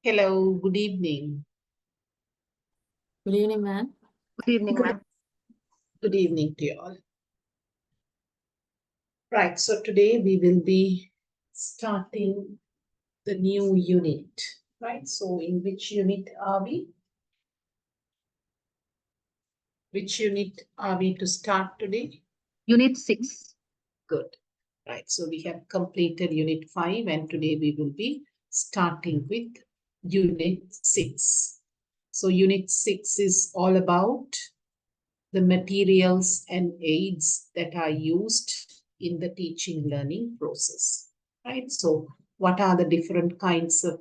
Hello, good evening. Good evening, ma'am. Good evening, ma'am. Good evening to you all. Right, so today we will be starting the new unit, right? So in which unit are we? Which unit are we to start today? Unit 6. Good. Right, so we have completed unit 5 and today we will be starting with unit 6. So unit 6 is all about the materials and aids that are used in the teaching learning process, right? So what are the different kinds of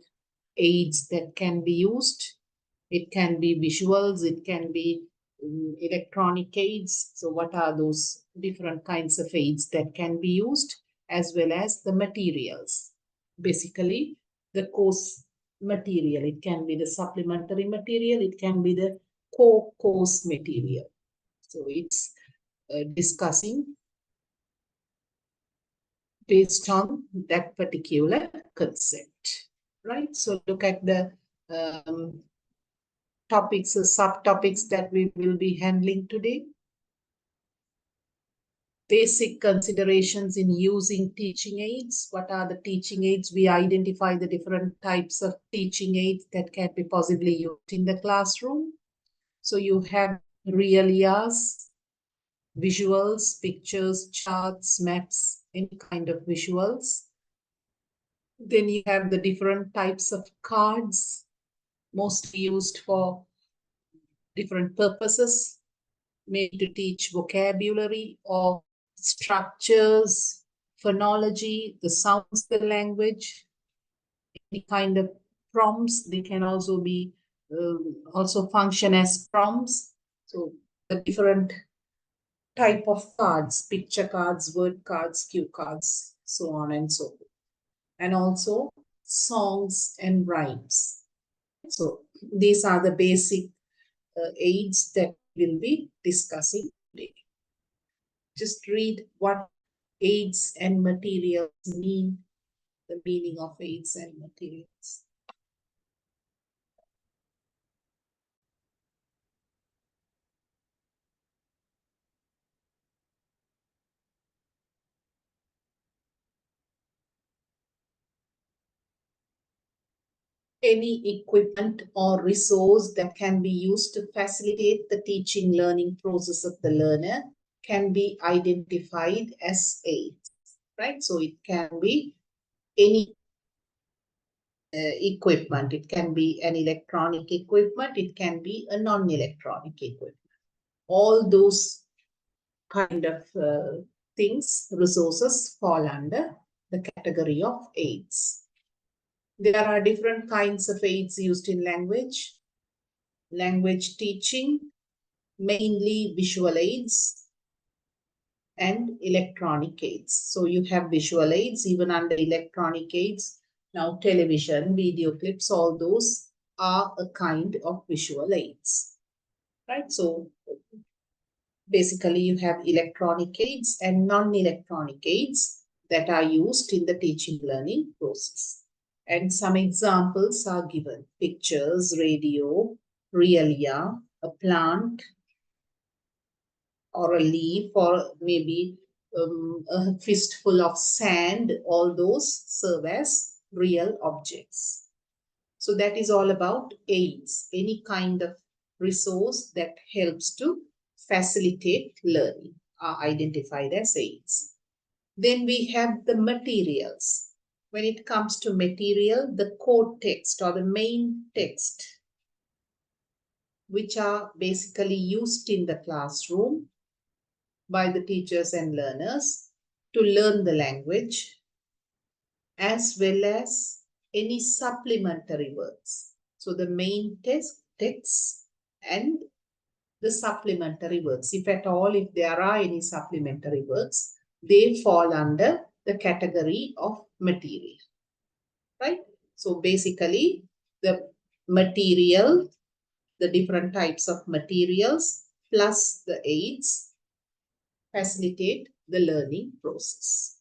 aids that can be used? It can be visuals, it can be electronic aids. So what are those different kinds of aids that can be used, as well as the materials? Basically, the course material. It can be the supplementary material, it can be the core course material. So it's discussing based on that particular concept, right? So look at the topics or subtopics that we will be handling today. Basic considerations in using teaching aids. What are the teaching aids? We identify the different types of teaching aids that can be possibly used in the classroom. So you have RealIAs, visuals, pictures, charts, maps, any kind of visuals. Then you have the different types of cards, mostly used for different purposes, maybe to teach vocabulary or structures, phonology, the sounds of the language, any kind of prompts. They can also be also function as prompts. So the different type of cards, picture cards, word cards, cue cards, so on and so forth. And also songs and rhymes. So these are the basic aids that we'll be discussing today. Just read what aids and materials mean, the meaning of aids and materials. Any equipment or resource that can be used to facilitate the teaching learning process of the learner can be identified as aids, right? So it can be any equipment. It can be an electronic equipment. It can be a non-electronic equipment. All those kind of things, resources fall under the category of aids. There are different kinds of aids used in language teaching, mainly visual aids and electronic aids. So you have visual aids, even under electronic aids. Now television, video clips, all those are a kind of visual aids, right? So basically you have electronic aids and non-electronic aids that are used in the teaching learning process. And some examples are given: pictures, radio, RealIA, a plant, or a leaf, or maybe a fistful of sand. All those serve as real objects. So that is all about aids, any kind of resource that helps to facilitate learning are identified as aids. Then we have the materials. When it comes to material, the core text or the main text, which are basically used in the classroom by the teachers and learners to learn the language, as well as any supplementary works. So the main text and the supplementary works, if at all, if there are any supplementary works, they fall under the category of material, right? So basically the material, the different types of materials plus the aids facilitate the learning process.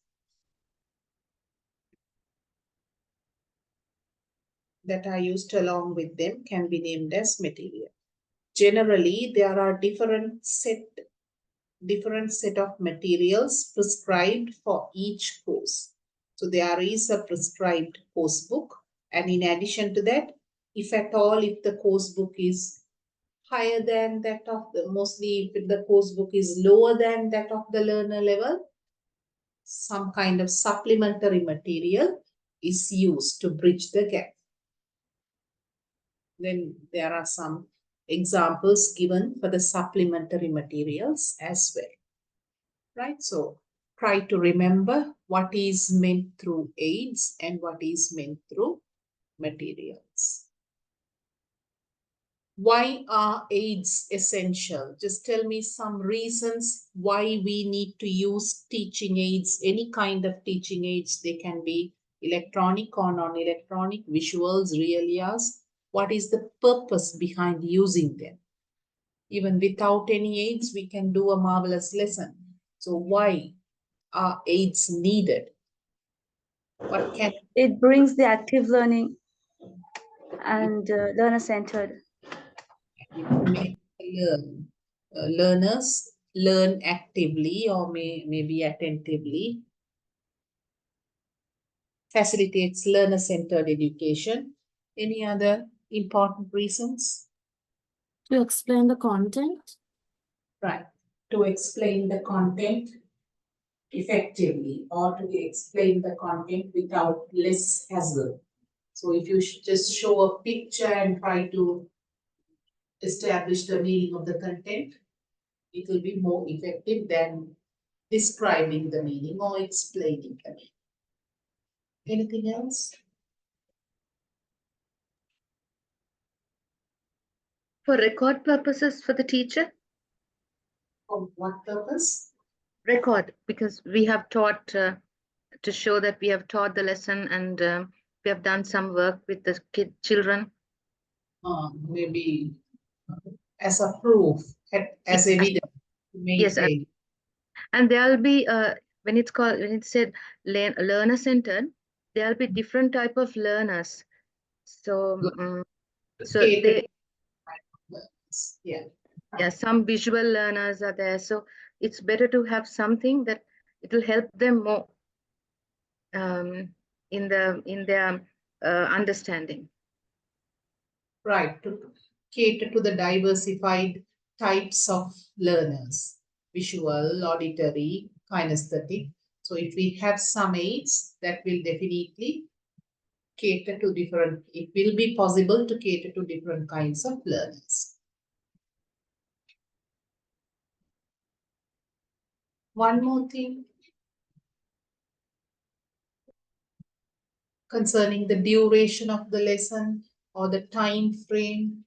that are used along with them can be named as material. Generally, there are different set of materials prescribed for each course. So there is a prescribed course book, and in addition to that, if at all, if the course book is higher than that of the, mostly if the course book is lower than that of the learner level, some kind of supplementary material is used to bridge the gap. Then there are some examples given for the supplementary materials as well. Right? So try to remember what is meant through aids and what is meant through materials. Why are aids essential? Just tell me some reasons why we need to use teaching aids, any kind of teaching aids. They can be electronic or non-electronic, visuals, real ears. What is the purpose behind using them? Even without any aids, we can do a marvelous lesson. So why are aids needed? What can It brings the active learning and learner-centered. make learners learn actively or maybe attentively? Facilitates learner-centered education. Any other important reasons? To explain the content. Right. To explain the content effectively or to explain the content without less hassle. So if you just show a picture and try to establish the meaning of the content, it will be more effective than describing the meaning or explaining the meaning. Anything else? For record purposes for the teacher? For what purpose? Record, because we have taught to show that we have taught the lesson and we have done some work with the children. Maybe as a proof, as evidence to Yes, maintain. and there'll be when it's said learner centered, there'll be different type of learners. So so Cater they yeah. some visual learners are there. So it's better to have something that it will help them more in their understanding. Right, to cater to the diversified types of learners, visual, auditory, kinesthetic. So if we have some aids, that will definitely cater to different, it will be possible to cater to different kinds of learners. One more thing concerning the duration of the lesson or the time frame.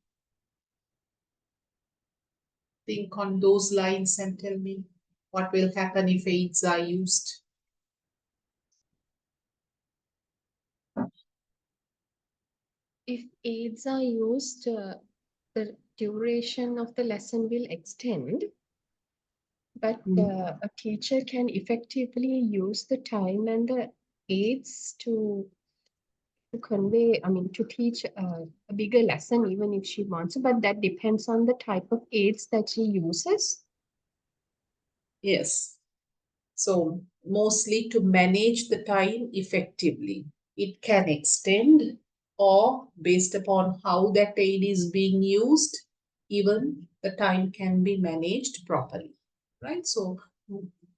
Think on those lines and tell me what will happen if aids are used. If aids are used, the duration of the lesson will extend, but a teacher can effectively use the time and the aids to convey, to teach a bigger lesson even if she wants to, but that depends on the type of aids that she uses. Yes. So mostly to manage the time effectively. It can extend or based upon how that aid is being used, even the time can be managed properly, right? So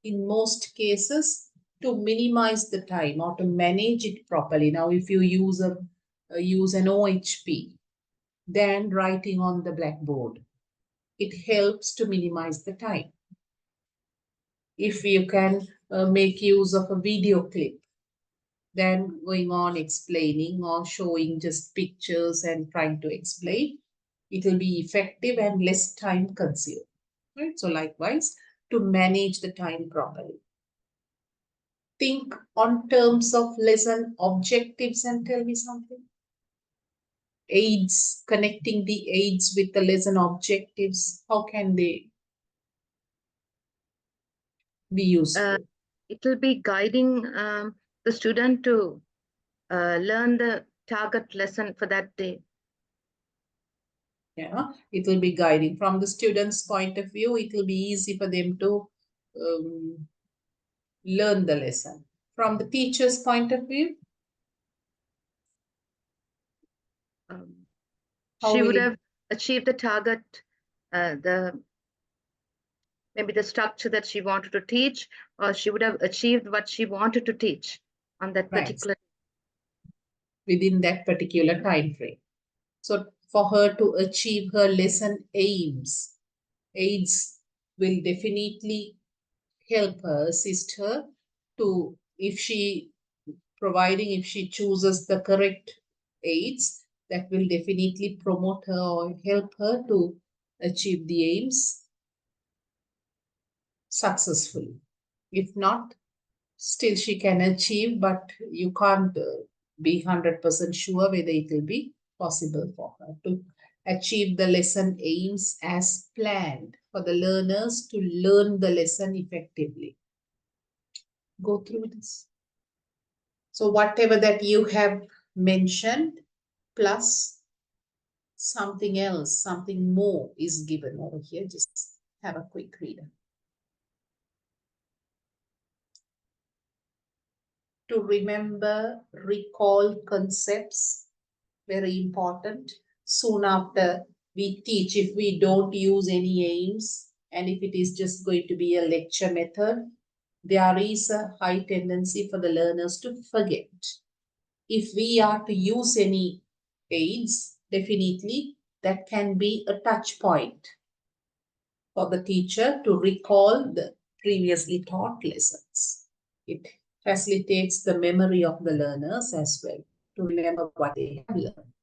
in most cases, to minimize the time or to manage it properly. Now, if you use an OHP, then writing on the blackboard, it helps to minimize the time. If you can make use of a video clip, then going on explaining or showing just pictures and trying to explain, it will be effective and less time consuming. Right? So likewise, to manage the time properly. Think on terms of lesson objectives and tell me something. Aids, connecting the aids with the lesson objectives, how can they be useful? It will be guiding the student to learn the target lesson for that day. Yeah, it will be guiding. From the student's point of view, it will be easy for them to learn the lesson. From the teacher's point of view, How She will would it- have achieved the target, maybe the structure that she wanted to teach, or she would have achieved what she wanted to teach on that Right. particular. within that particular time frame. So for her to achieve her lesson aids will definitely help her, assist her to, if she chooses the correct aids, that will definitely promote her or help her to achieve the aims successfully. If not, still she can achieve, but you can't be 100% sure whether it will be possible for her to achieve the lesson aims as planned for the learners to learn the lesson effectively. Go through this. So whatever that you have mentioned, plus something else, something more is given over here. Just have a quick reader. To remember, recall concepts, very important. Soon after we teach, if we don't use any aims, and if it is just going to be a lecture method, there is a high tendency for the learners to forget. If we are to use any aids, definitely that can be a touch point for the teacher to recall the previously taught lessons. It facilitates the memory of the learners as well to remember what they have learned.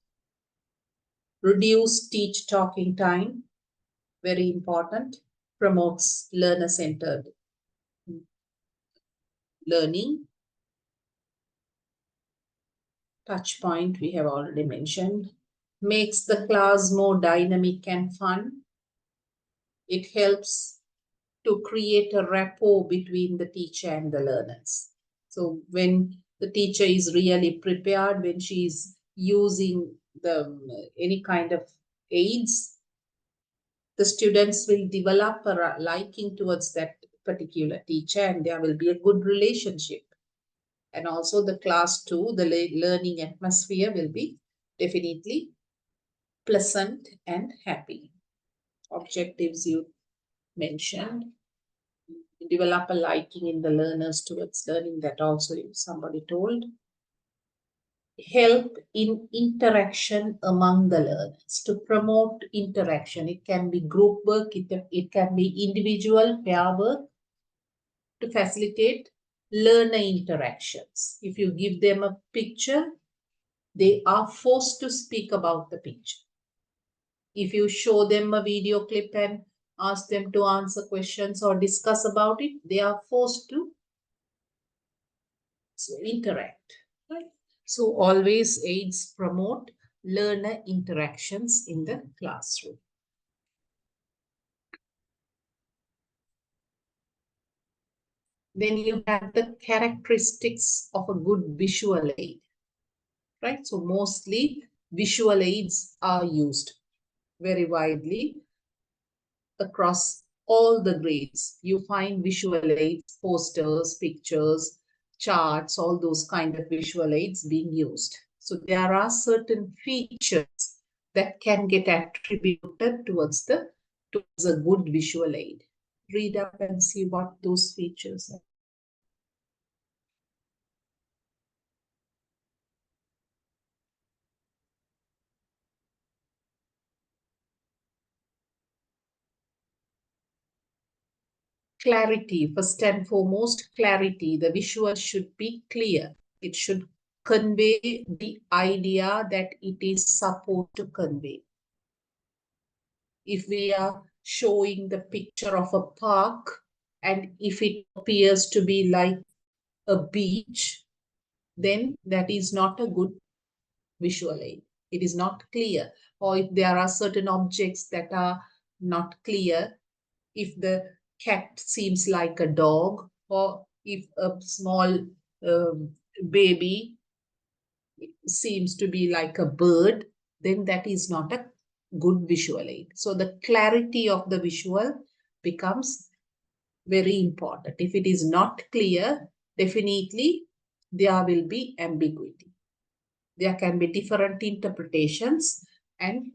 Reduce teach talking time, very important, promotes learner-centered learning. Touch point we have already mentioned. Makes the class more dynamic and fun. It helps to create a rapport between the teacher and the learners. So when the teacher is really prepared, when she is using any kind of aids, the students will develop a liking towards that particular teacher, and there will be a good relationship. And also the class too, the learning atmosphere will be definitely pleasant and happy. Objectives you mentioned. Develop a liking in the learners towards learning, that also somebody told. Help in interaction among the learners, to promote interaction. It can be group work, it can be individual pair work, to facilitate learner interactions. If you give them a picture, they are forced to speak about the picture. If you show them a video clip and ask them to answer questions or discuss about it, they are forced to interact. Right? So always aids promote learner interactions in the classroom. Then you have the characteristics of a good visual aid. Right? So mostly visual aids are used very widely across all the grades. You find visual aids, posters, pictures, charts, all those kind of visual aids being used. So there are certain features that can get attributed towards a good visual aid. Read up and see what those features are. Clarity, first and foremost, clarity. The visual should be clear. It should convey the idea that it is supposed to convey. If we are showing the picture of a park, and if it appears to be like a beach, then that is not a good visual aid. It is not clear. Or if there are certain objects that are not clear, if the cat seems like a dog, or if a small baby seems to be like a bird, then that is not a good visual aid. So the clarity of the visual becomes very important. If it is not clear, definitely there will be ambiguity. There can be different interpretations and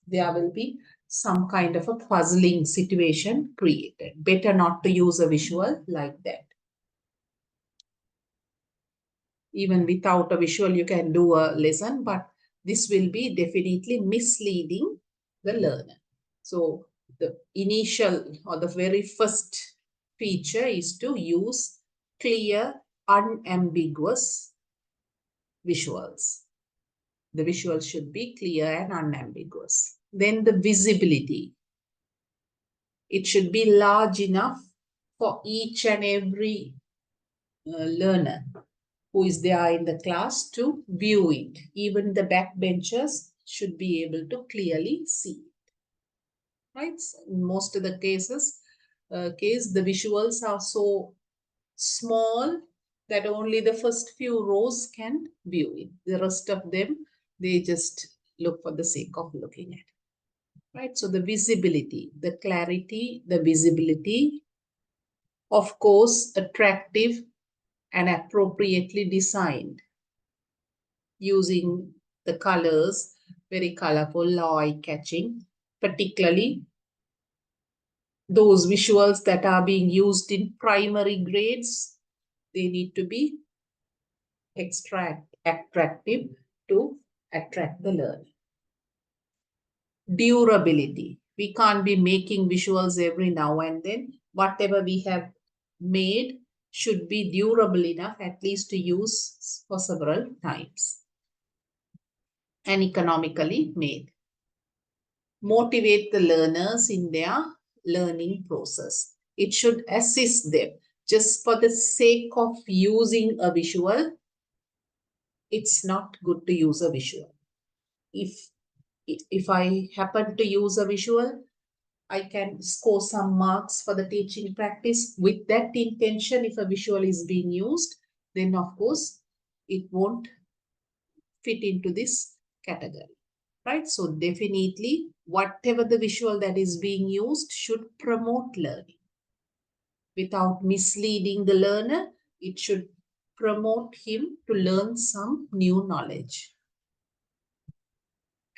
there will be some kind of a puzzling situation created. Better not to use a visual like that. Even without a visual, you can do a lesson, but this will be definitely misleading the learner. So the initial or the very first feature is to use clear, unambiguous visuals. The visual should be clear and unambiguous. Then the visibility. It should be large enough for each and every learner who is there in the class to view it. Even the backbenchers should be able to clearly see it. Right? In most of the cases, the visuals are so small that only the first few rows can view it. The rest of them, they just look for the sake of looking at it. Right? So the visibility, the clarity, the visibility, of course, attractive and appropriately designed, using the colors, very colorful or eye-catching, particularly those visuals that are being used in primary grades, they need to be attractive to attract the learner. Durability. We can't be making visuals every now and then. Whatever we have made should be durable enough at least to use for several times. And economically made. Motivate the learners in their learning process. It should assist them. Just for the sake of using a visual, it's not good to use a visual. If I happen to use a visual, I can score some marks for the teaching practice with that intention. If a visual is being used, then of course it won't fit into this category. Right? So definitely whatever the visual that is being used should promote learning. Without misleading the learner, it should promote him to learn some new knowledge.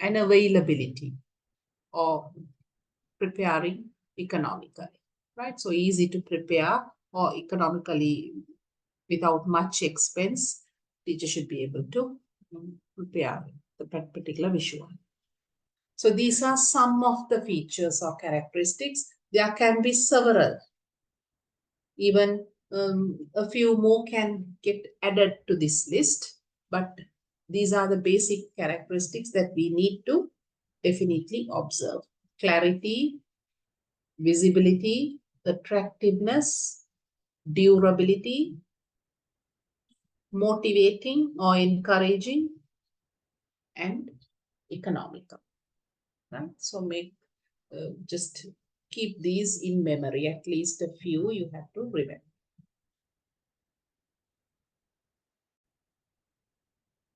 And availability or preparing economically. Right? So easy to prepare or economically without much expense, teacher should be able to prepare the particular visual. So these are some of the features or characteristics. There can be several. Even a few more can get added to this list. But these are the basic characteristics that we need to definitely observe. Clarity, visibility, attractiveness, durability, motivating or encouraging, and economical. Right? So just keep these in memory. At least a few you have to remember.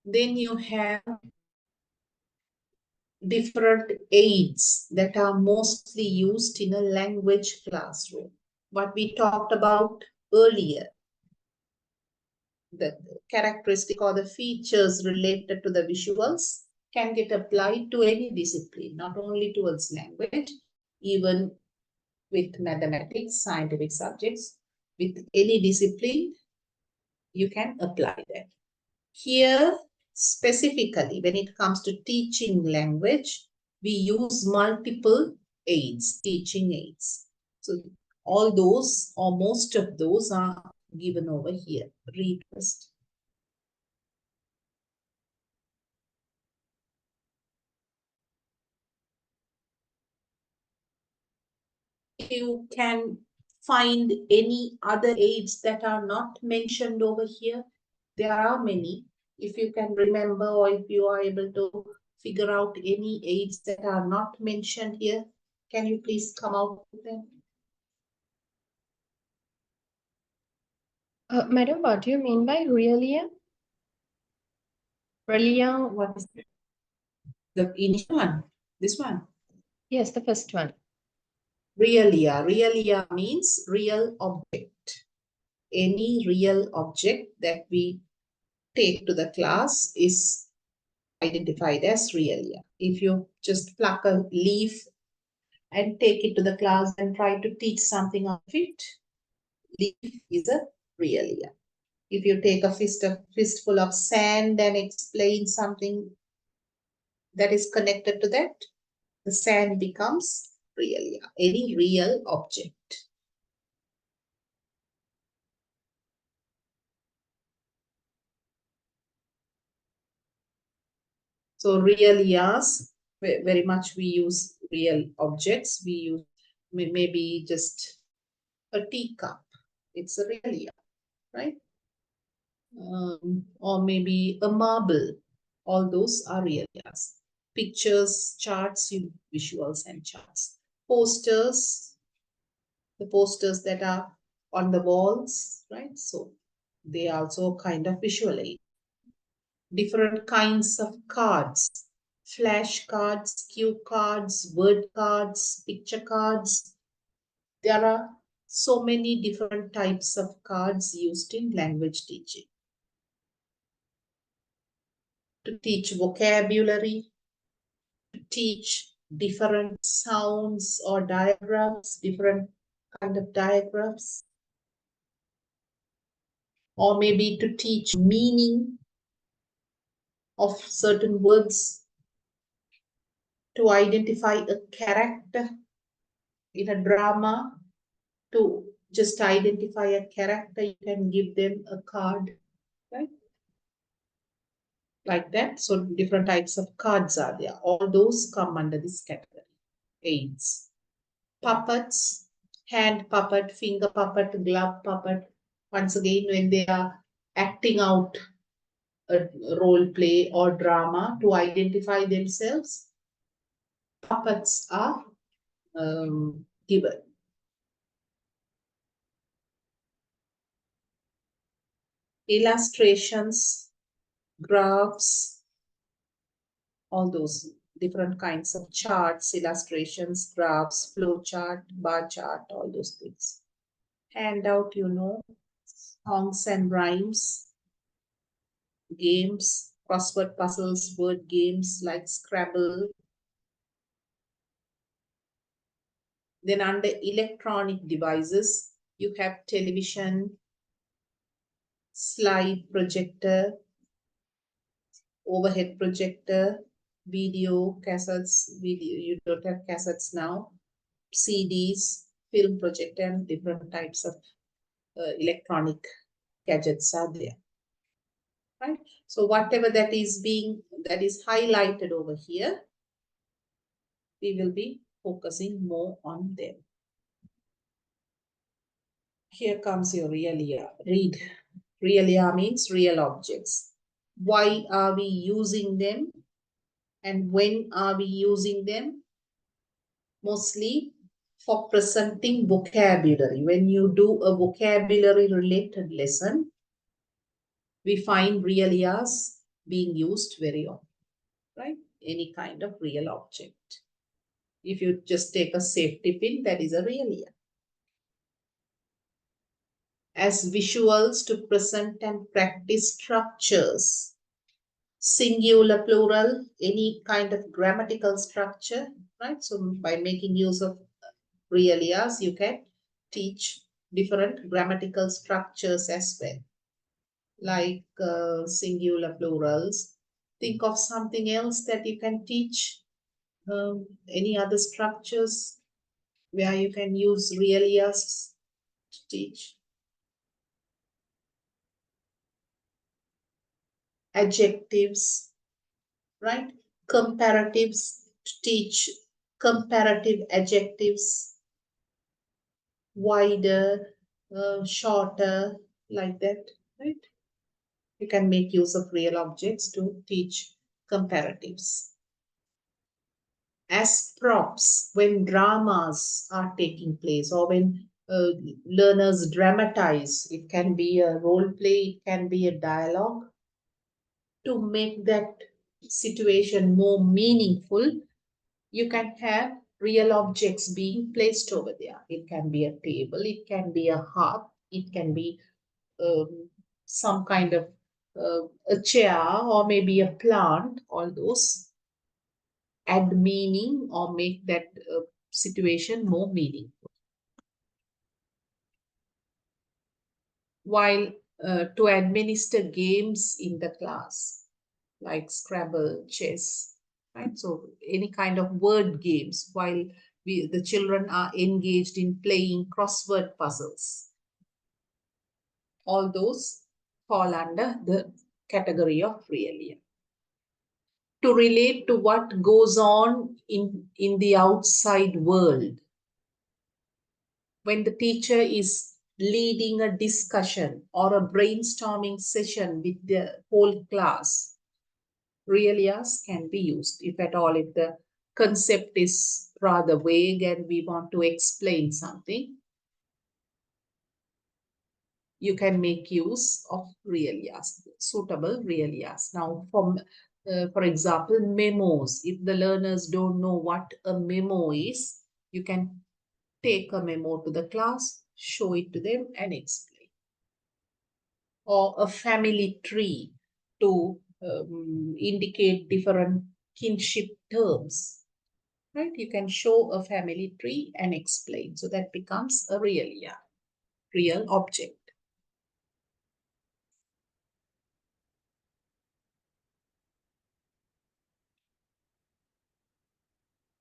Then you have different aids that are mostly used in a language classroom. What we talked about earlier, the characteristic or the features related to the visuals can get applied to any discipline, not only towards language, even with mathematics, scientific subjects, with any discipline, you can apply that. Here, specifically, when it comes to teaching language, we use multiple aids, teaching aids. So all those or most of those are given over here. Read first. You can find any other aids that are not mentioned over here. There are many. If you can remember or if you are able to figure out any aids that are not mentioned here, can you please come out with them? Madam, what do you mean by really? Relia, What is it? The initial one, this one. yes, the first one. Realia. Realia means real object. Any real object that we take to the class is identified as realia. If you just pluck a leaf and take it to the class and try to teach something of it, leaf is a realia. If you take a fistful of sand and explain something that is connected to that, the sand becomes realia, any real object. So realias, very much we use real objects. We use maybe just a teacup. It's a realia, right? Or maybe a marble. All those are realias. Pictures, charts, visuals and charts. Posters, the posters that are on the walls, right? So they are also kind of visual aid. Different kinds of cards, flash cards, cue cards, word cards, picture cards. There are so many different types of cards used in language teaching. To teach vocabulary, to teach different sounds or diagrams, different kind of diagrams. Or maybe to teach meaning of certain words, to identify a character in a drama. To just identify a character, you can give them a card, right? Like that. So different types of cards are there. All those come under this category. Aids. Puppets, hand puppet, finger puppet, glove puppet. Once again, when they are acting out a role play or drama to identify themselves, puppets are given. Illustrations, graphs, all those different kinds of charts, illustrations, graphs, flow chart, bar chart, all those things. Handout, songs and rhymes, games, crossword puzzles, word games like Scrabble. Then under electronic devices, you have television, slide projector, overhead projector, video, cassettes, you don't have cassettes now, CDs, film projector, and different types of electronic gadgets are there. Right? So whatever that is highlighted over here, we will be focusing more on them. Here comes your realia. Read. Realia means real objects. Why are we using them? And when are we using them? Mostly for presenting vocabulary. When you do a vocabulary related lesson, we find realias being used very often, right? Any kind of real object. If you just take a safety pin, that is a realia. As visuals to present and practice structures. Singular, plural, any kind of grammatical structure, right? So by making use of realias, you can teach different grammatical structures as well. Like singular, plurals. Think of something else that you can teach. Any other structures where you can use realias to teach. Adjectives, right? Comparatives, to teach comparative adjectives. Wider, shorter, like that, right? You can make use of real objects to teach comparatives. As props, when dramas are taking place or when learners dramatize, it can be a role play, it can be a dialogue. to make that situation more meaningful, you can have real objects being placed over there. It can be a table, it can be a hearth, it can be some kind of a chair, or maybe a plant. All those add meaning or make that situation more meaningful. While to administer games in the class, like Scrabble, chess, right? So any kind of word games, while the children are engaged in playing crossword puzzles, all those fall under the category of realia. To relate to what goes on in the outside world. When the teacher is leading a discussion or a brainstorming session with the whole class, realias can be used. If at all, if the concept is rather vague and we want to explain something, you can make use of realias, suitable realias. Now, for example, memos. If the learners don't know what a memo is, you can take a memo to the class, show it to them and explain. Or a family tree to indicate different kinship terms, right? You can show a family tree and explain. So that becomes a realia, real object.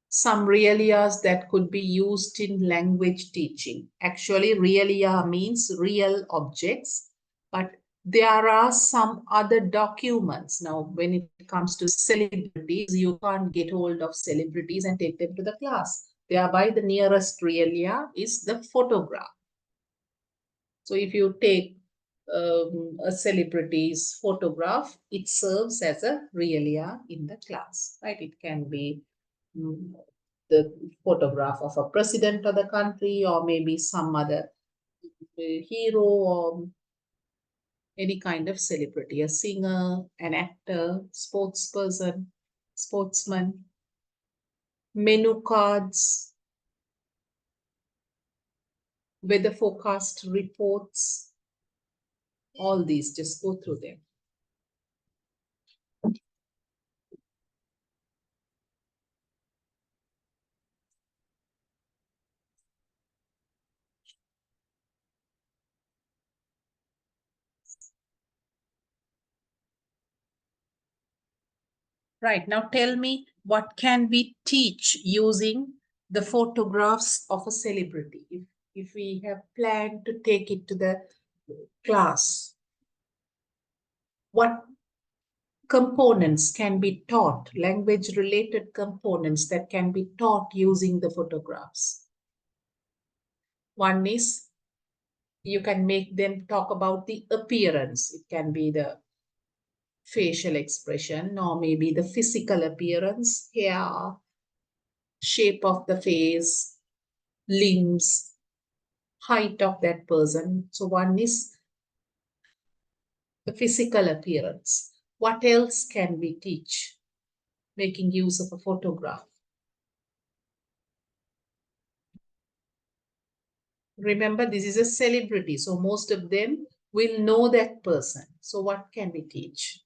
Some realias that could be used in language teaching. Actually, realia means real objects, but there are some other documents. Now, when it comes to celebrities, you can't get hold of celebrities and take them to the class. Thereby, the nearest realia is the photograph. So if you take a celebrity's photograph, it serves as a realia in the class, right? It can be the photograph of a president of the country, or maybe some other hero, or any kind of celebrity, a singer, an actor, sportsperson, sportsman, menu cards, weather forecast reports, all these, just go through them. Right, now tell me, what can we teach using the photographs of a celebrity? If we have planned to take it to the class, what components can be taught, language-related components that can be taught using the photographs? One is, you can make them talk about the appearance. It can be the facial expression, or maybe the physical appearance, hair, shape of the face, limbs, height of that person. So one is the physical appearance. What else can we teach? Making use of a photograph. Remember, this is a celebrity, so most of them will know that person. So what can we teach?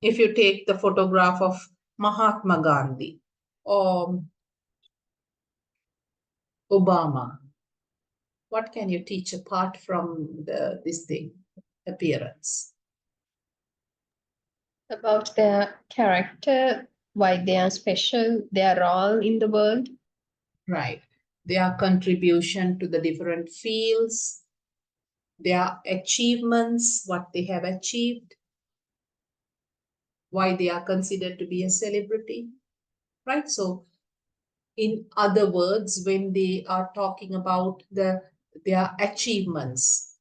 If you take the photograph of Mahatma Gandhi or Obama, what can you teach apart from this thing, appearance? About their character, why they are special, their role in the world. Right. Their contribution to the different fields, their achievements, what they have achieved, why they are considered to be a celebrity, right? So in other words, when they are talking about their achievements,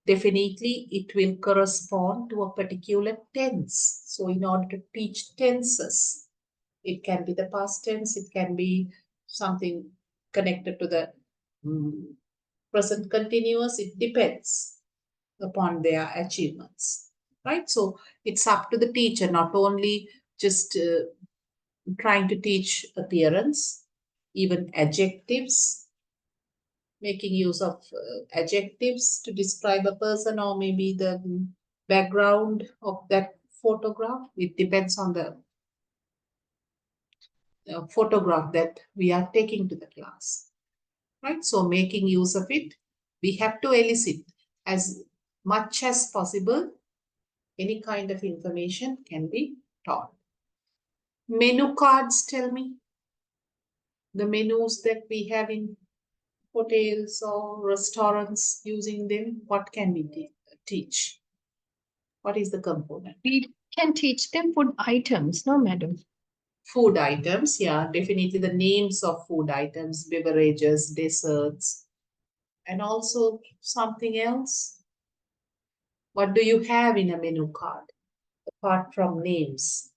definitely it will correspond to a particular tense. So in order to teach tenses, It can be the past tense, it can be something connected to the present continuous. It depends upon their achievements, right? So it's up to the teacher, not only just trying to teach appearance, even adjectives, making use of adjectives to describe a person, or maybe the background of that photograph. It depends on the photograph that we are taking to the class, right? So making use of it, we have to elicit as much as possible. Any kind of information can be taught. Menu cards, tell me. The menus that we have in hotels or restaurants, using them, what can we teach? What is the component? We can teach them food items, no, madam? Food items, yeah, definitely the names of food items, beverages, desserts, and also something else. What do you have in a menu card apart from names?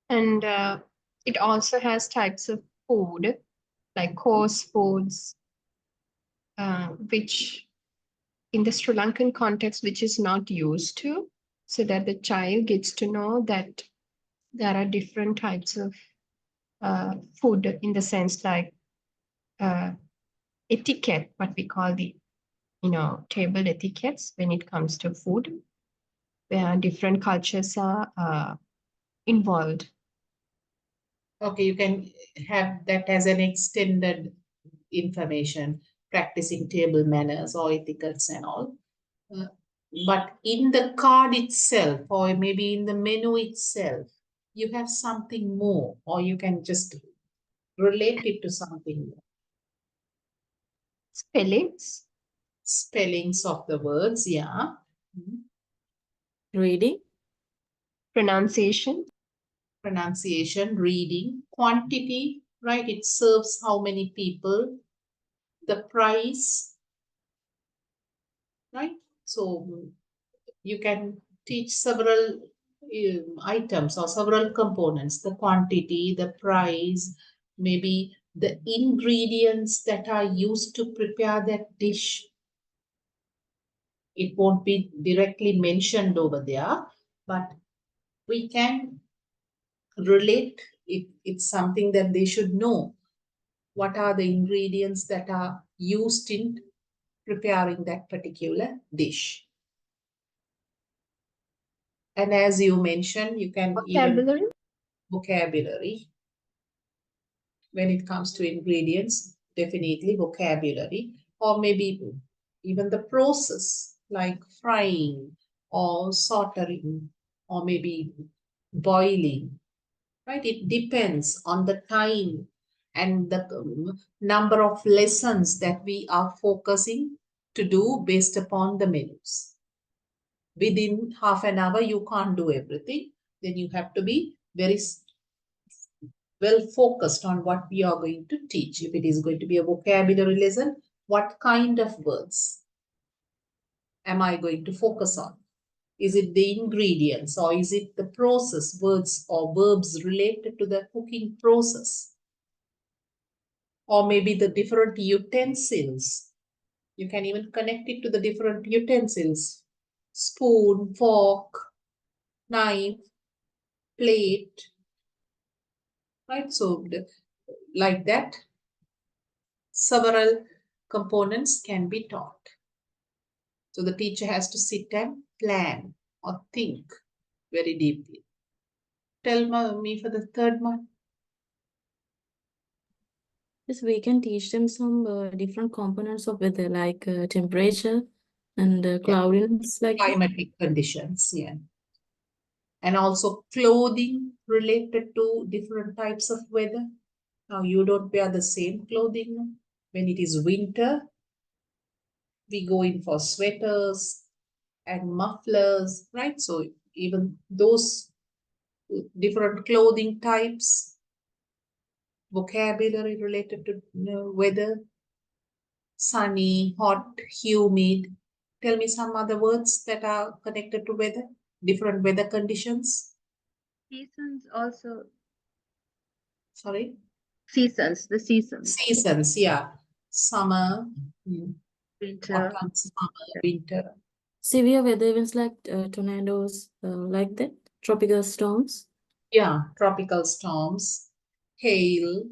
And it also has types of food, like course foods, which in the Sri Lankan context, which is not used to, so that the child gets to know that there are different types of food, in the sense like etiquette, what we call the, table etiquettes when it comes to food, where different cultures are involved. Okay, you can have that as an extended information, practicing table manners or etiquettes and all. But in the card itself, or maybe in the menu itself, you have something more, or you can just relate it to something more. Spellings, Spellings of the words, yeah. Reading, pronunciation, Pronunciation, reading, quantity, right? It serves how many people, the price, right? So you can teach several items or several components, the quantity, the price, maybe the ingredients that are used to prepare that dish. It won't be directly mentioned over there, but we can relate it. It's something that they should know. What are the ingredients that are used in preparing that particular dish? And as you mentioned, you can even vocabulary, vocabulary. When it comes to ingredients, definitely vocabulary, or maybe even the process, like frying or sautéing, or maybe boiling, right? It depends on the time and the number of lessons that we are focusing to do based upon the menus. Within half an hour, you can't do everything. Then you have to be very well focused on what we are going to teach. If it is going to be a vocabulary lesson, what kind of words am I going to focus on? Is it the ingredients, or is it the process, words or verbs related to the cooking process? Or maybe the different utensils. You can even connect it to the different utensils: spoon, fork, knife, plate, right? So like that, several components can be taught. So the teacher has to sit and plan or think very deeply. Tell me for the third one. yes, we can teach them some different components of weather, like temperature and cloudiness, like that. Climatic conditions, yeah. And also clothing related to different types of weather. Now you don't wear the same clothing when it is winter. We go in for sweaters and mufflers, right? So even those different clothing types, vocabulary related to weather, sunny, hot, humid. Tell me some other words that are connected to weather, different weather conditions. Seasons also, Sorry, the seasons, seasons, yeah. Summer, winter. autumn, summer, winter. Severe weather events like tornadoes, like that, tropical storms. Yeah, tropical storms, hail.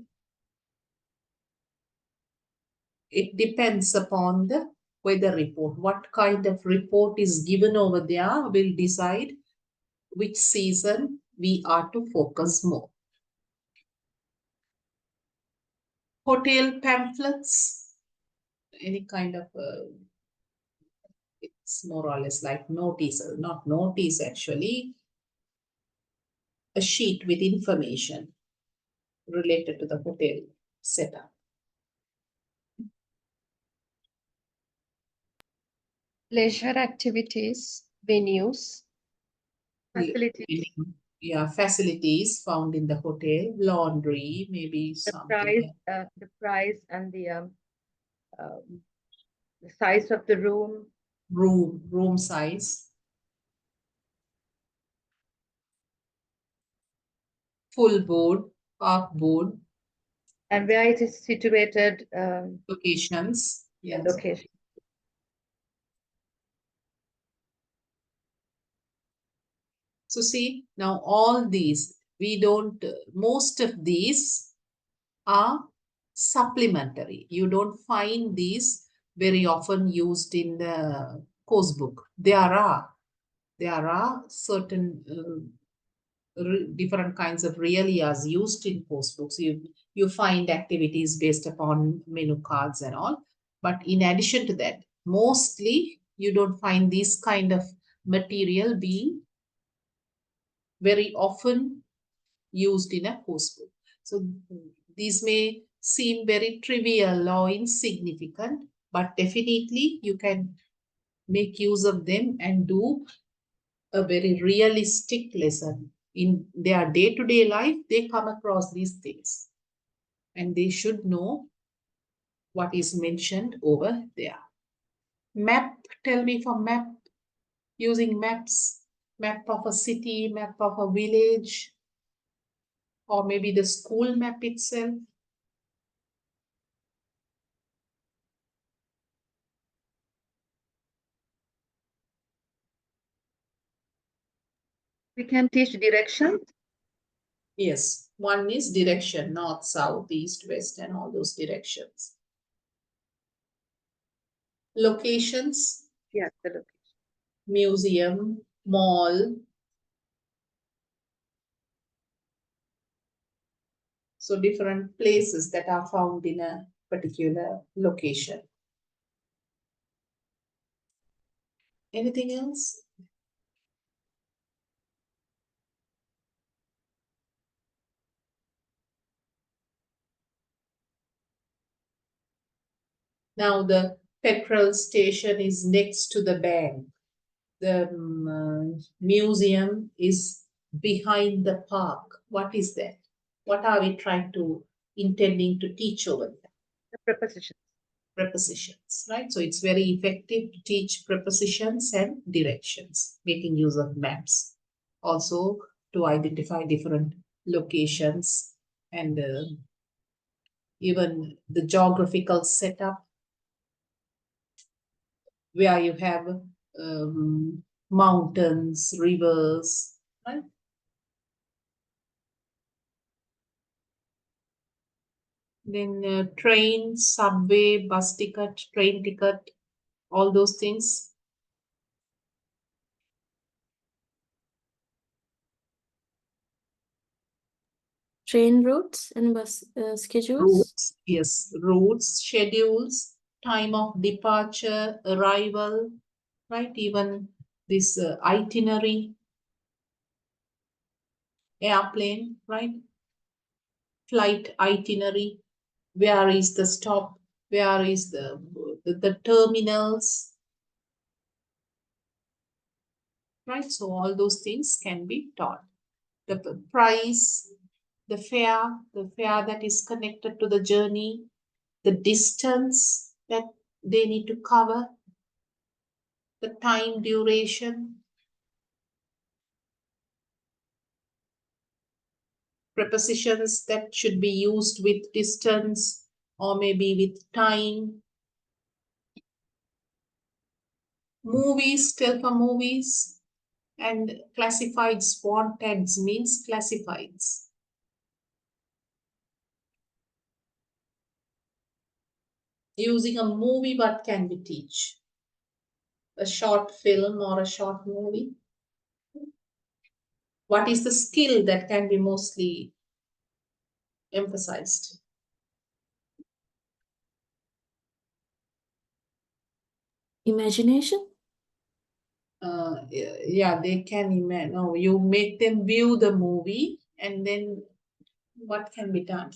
It depends upon the weather report. What kind of report is given over there will decide which season we are to focus more. Hotel pamphlets, any kind of, it's more or less like notice, not notice actually, a sheet with information related to the hotel setup. Leisure activities, venues, Facilities, Yeah, facilities found in the hotel, laundry, maybe the something. price and the size of the room, Room size, full board, park board, and where it is situated, locations. the Yes. location. So see, now all these, we don't, most of these are supplementary. You don't find these very often used in the course book. There are certain different kinds of realias used in course books. You find activities based upon menu cards and all. But in addition to that, mostly you don't find this kind of material being very often used in a course book. So these may seem very trivial or insignificant, but definitely you can make use of them and do a very realistic lesson. In their day-to-day life, they come across these things and they should know what is mentioned over there. Map, tell me for map, using maps, map of a city, map of a village, or maybe the school map itself. We can teach directions. Yes, one is direction, north, south, east, west, and all those directions. Locations, Yes, the location. museum, mall. So different places that are found in a particular location. Anything else? Now the petrol station is next to the bank. The museum is behind the park. What is that? What are we intending to teach over there? The prepositions. Prepositions, right? So it's very effective to teach prepositions and directions, making use of maps. Also to identify different locations and even the geographical setup where you have mountains, rivers, right? Then train, subway, bus ticket, train ticket, all those things. Train routes and bus schedules. Routes, yes, routes, schedules, time of departure, arrival, right? Even this itinerary, airplane, right? Flight itinerary, where is the stop, where is the terminals, right? So all those things can be taught. The price, the fare that is connected to the journey, the distance that they need to cover, the time duration. prepositions that should be used with distance or maybe with time. Movies, tell for movies. And classifieds, want tags means classifieds. Using a movie, what can we teach? A short film or a short movie? What is the skill that can be mostly emphasized? Imagination? Yeah, they can imagine. No, you make them view the movie and then what can be done?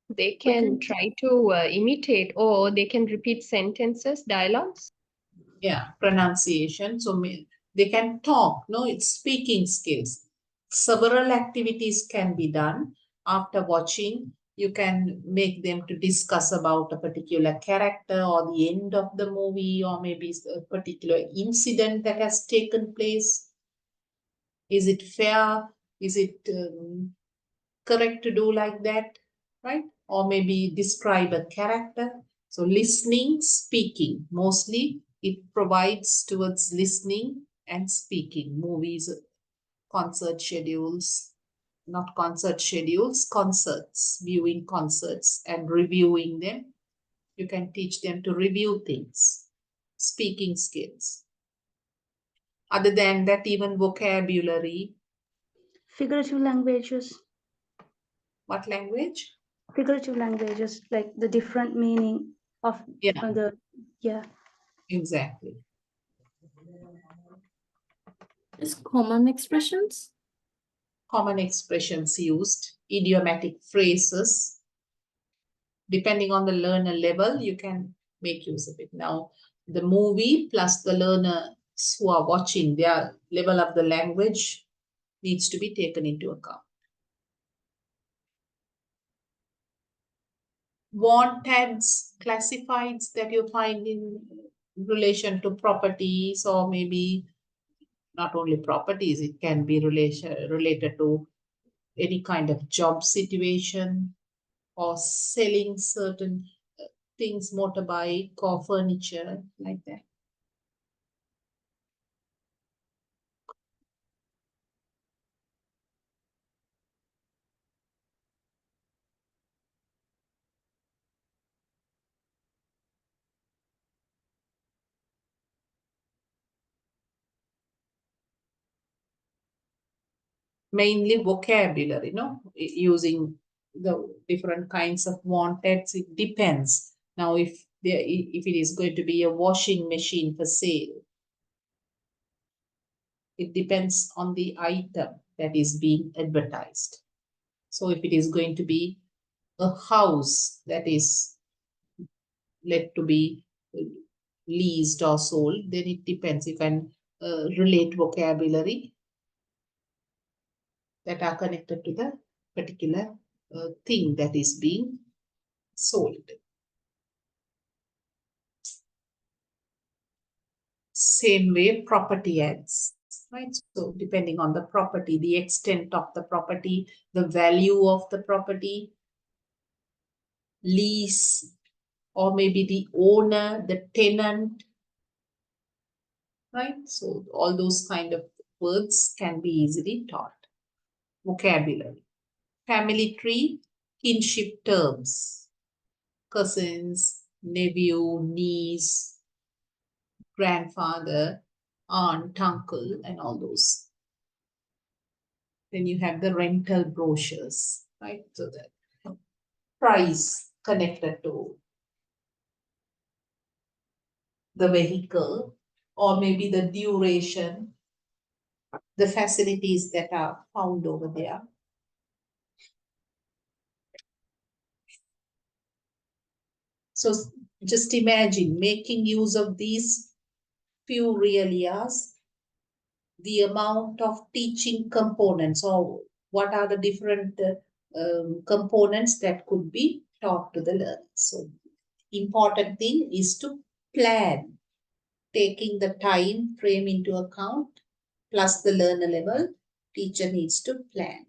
They can try to imitate, or they can repeat sentences, dialogues. Yeah, pronunciation. So they can talk. No, it's speaking skills. Several activities can be done after watching. You can make them to discuss about a particular character or the end of the movie, or maybe a particular incident that has taken place. Is it fair? Is it correct to do like that? Right? Or maybe describe a character. So listening, speaking, mostly it provides towards listening and speaking. Movies, concert schedules, not concert schedules, concerts, viewing concerts and reviewing them. You can teach them to review things, speaking skills. Other than that, even vocabulary. Figurative languages. What language? Figurative languages, like the different meaning of Yeah, yeah. exactly. Is common expressions? Common expressions used, idiomatic phrases. Depending on the learner level, you can make use of it. Now, the movie plus the learners who are watching, their level of the language needs to be taken into account. Want tags, classifieds that you find in relation to properties, or maybe not only properties, it can be related to any kind of job situation or selling certain things, motorbike or furniture, like that. Mainly vocabulary, using the different kinds of wanteds. It depends. Now, if it is going to be a washing machine for sale, it depends on the item that is being advertised. So if it is going to be a house that is let to be leased or sold, then it depends. You can relate vocabulary that are connected to the particular thing that is being sold. Same way, property ads, right? So depending on the property, the extent of the property, the value of the property, lease, or maybe the owner, the tenant, right? So all those kind of words can be easily taught. Vocabulary. Family tree, kinship terms, cousins, nephew, niece, grandfather, aunt, uncle, and all those. Then you have the rental brochures, right? So that price connected to the vehicle, or maybe the duration, the facilities that are found over there. So just imagine making use of these few real years, the amount of teaching components, or what are the different components that could be taught to the learners. So important thing is to plan, taking the time frame into account, plus the learner level, teacher needs to plan.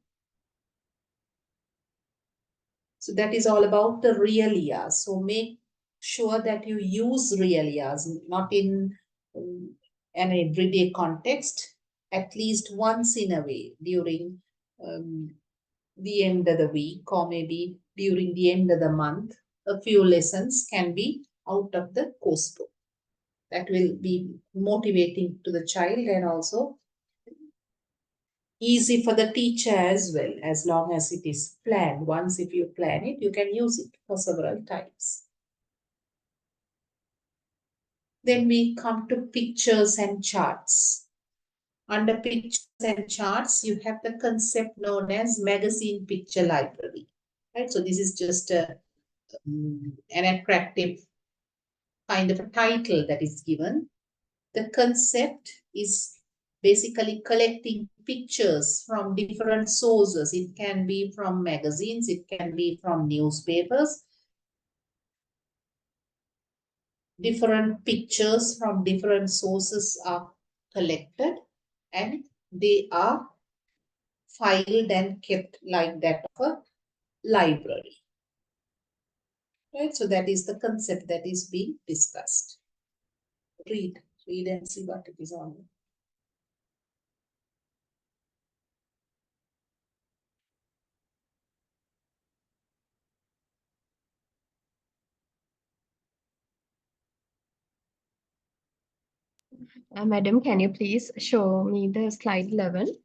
So that is all about the real years. So make sure that you use real years, not in an everyday context, at least once in a way during the end of the week or maybe during the end of the month. A few lessons can be out of the course book. That will be motivating to the child and also easy for the teacher as well, as long as it is planned. Once if you plan it, you can use it for several times. Then we come to pictures and charts. Under pictures and charts, you have the concept known as magazine picture library. Right? So this is just an attractive kind of a title that is given. The concept is basically collecting pictures from different sources. It can be from magazines, it can be from newspapers. Different pictures from different sources are collected and they are filed and kept like that of a library. Right? So that is the concept that is being discussed. Read and see what it is on. Madam, can you please show me the slide 11?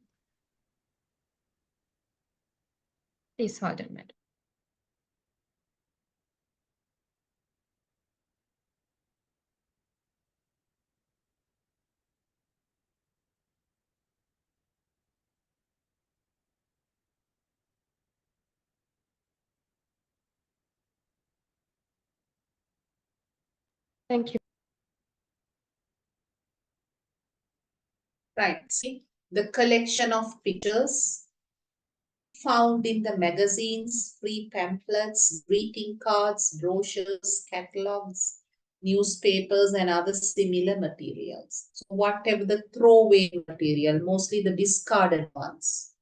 Please hold on, madam. Thank you. Right. See, the collection of pictures found in the magazines, free pamphlets, greeting cards, brochures, catalogs, newspapers, and other similar materials. So whatever the throwaway material, mostly the discarded ones.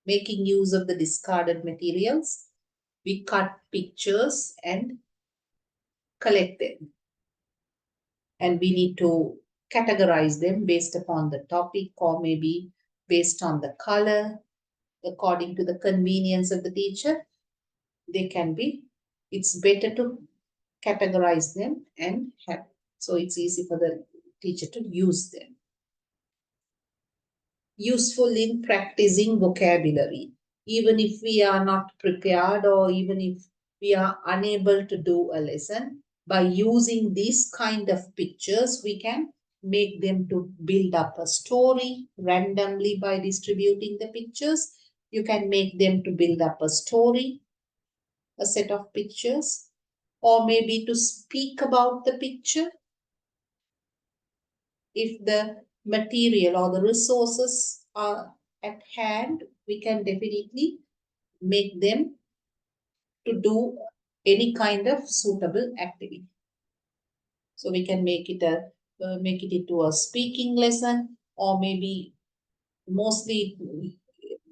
Making use of the discarded materials, we cut pictures and collect them. And we need to categorize them based upon the topic or maybe based on the color, according to the convenience of the teacher. They can be, it's better to categorize them and have, so it's easy for the teacher to use them. Useful in practicing vocabulary. Even if we are not prepared or even if we are unable to do a lesson, by using these kind of pictures, we can make them to build up a story randomly by distributing the pictures. You can make them to build up a story, a set of pictures, or maybe to speak about the picture. If the material or the resources are at hand, we can definitely make them to do any kind of suitable activity. So we can make it into a speaking lesson, or maybe mostly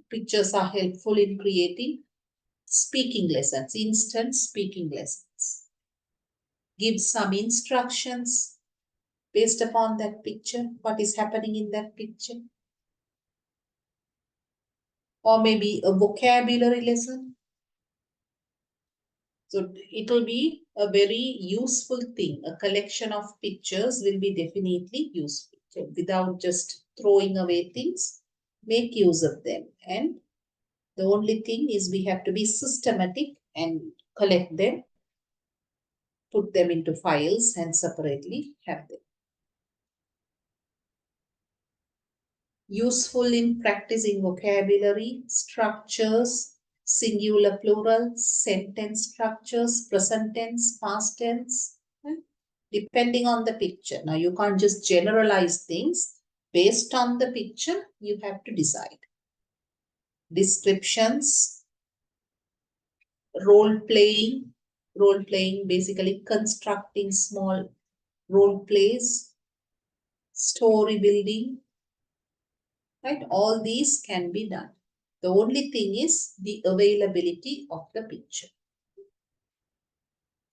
pictures are helpful in creating speaking lessons, instant speaking lessons. Give some instructions based upon that picture, what is happening in that picture. Or maybe a vocabulary lesson. So it will be a very useful thing. A collection of pictures will be definitely useful. So without just throwing away things, make use of them. And the only thing is we have to be systematic and collect them, put them into files and separately have them. Useful in practicing vocabulary, structures, singular plural, sentence structures, present tense, past tense, depending on the picture. Now you can't just generalize things. Based on the picture, you have to decide. Descriptions, role-playing basically constructing small role plays, story building, right? All these can be done. The only thing is the availability of the picture.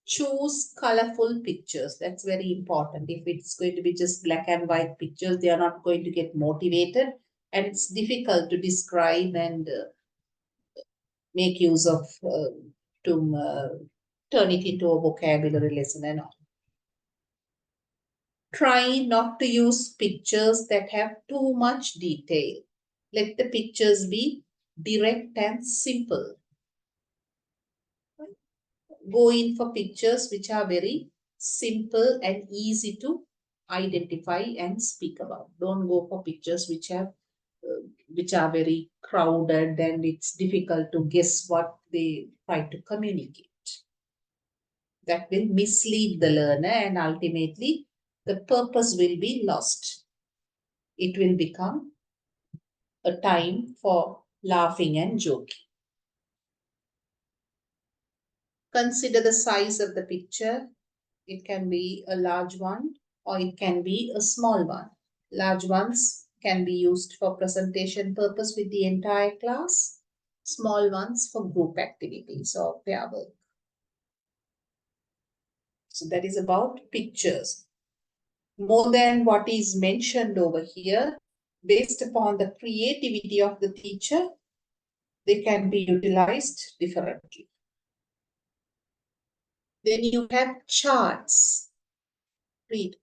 Choose colorful pictures. That's very important. If it's going to be just black and white pictures, they are not going to get motivated, and it's difficult to describe and make use of to turn it into a vocabulary lesson and all. Try not to use pictures that have too much detail. Let the pictures be direct and simple. Go in for pictures which are very simple and easy to identify and speak about. Don't go for pictures which are very crowded and it's difficult to guess what they try to communicate. That will mislead the learner and ultimately the purpose will be lost. It will become a time for laughing and joking. Consider the size of the picture. It can be a large one or it can be a small one. Large ones can be used for presentation purpose with the entire class. Small ones for group activities or pair work. So that is about pictures. More than what is mentioned over here, based upon the creativity of the teacher, they can be utilized differently. Then you have charts. Read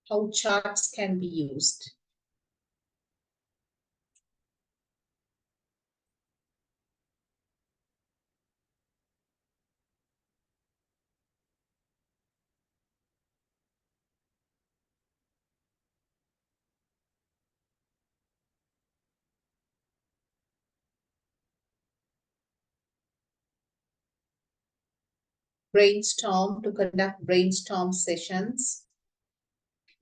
how charts can be used. Brainstorm, to conduct brainstorm sessions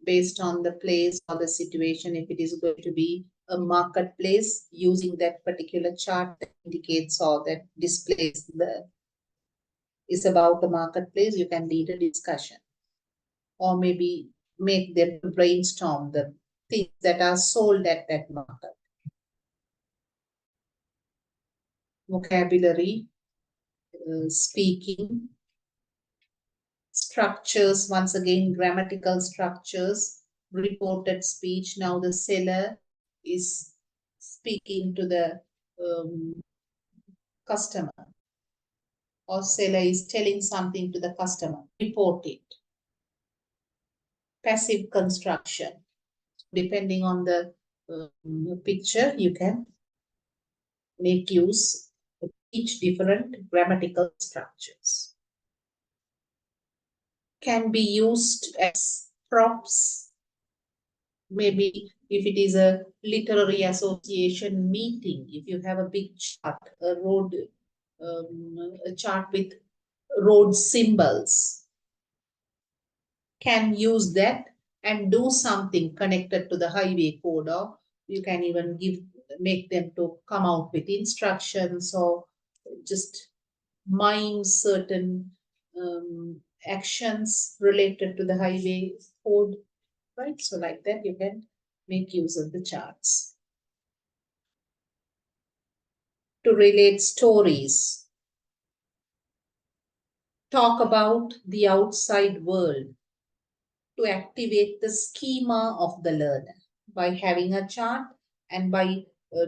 based on the place or the situation. If it is going to be a marketplace, using that particular chart that indicates or that displays is about a marketplace, you can lead a discussion. Or maybe make them to brainstorm the things that are sold at that market. Vocabulary, speaking, structures, once again, grammatical structures, reported speech. Now the seller is speaking to the customer, or seller is telling something to the customer. Report it. Passive construction. Depending on the picture, you can make use of each different grammatical structures. Can be used as props. Maybe if it is a literary association meeting, if you have a big chart, a road, a chart with road symbols, can use that and do something connected to the highway code, or you can even make them to come out with instructions or just mime certain actions related to the highway code, right? So like that, you can make use of the charts. To relate stories. Talk about the outside world. To activate the schema of the learner by having a chart and by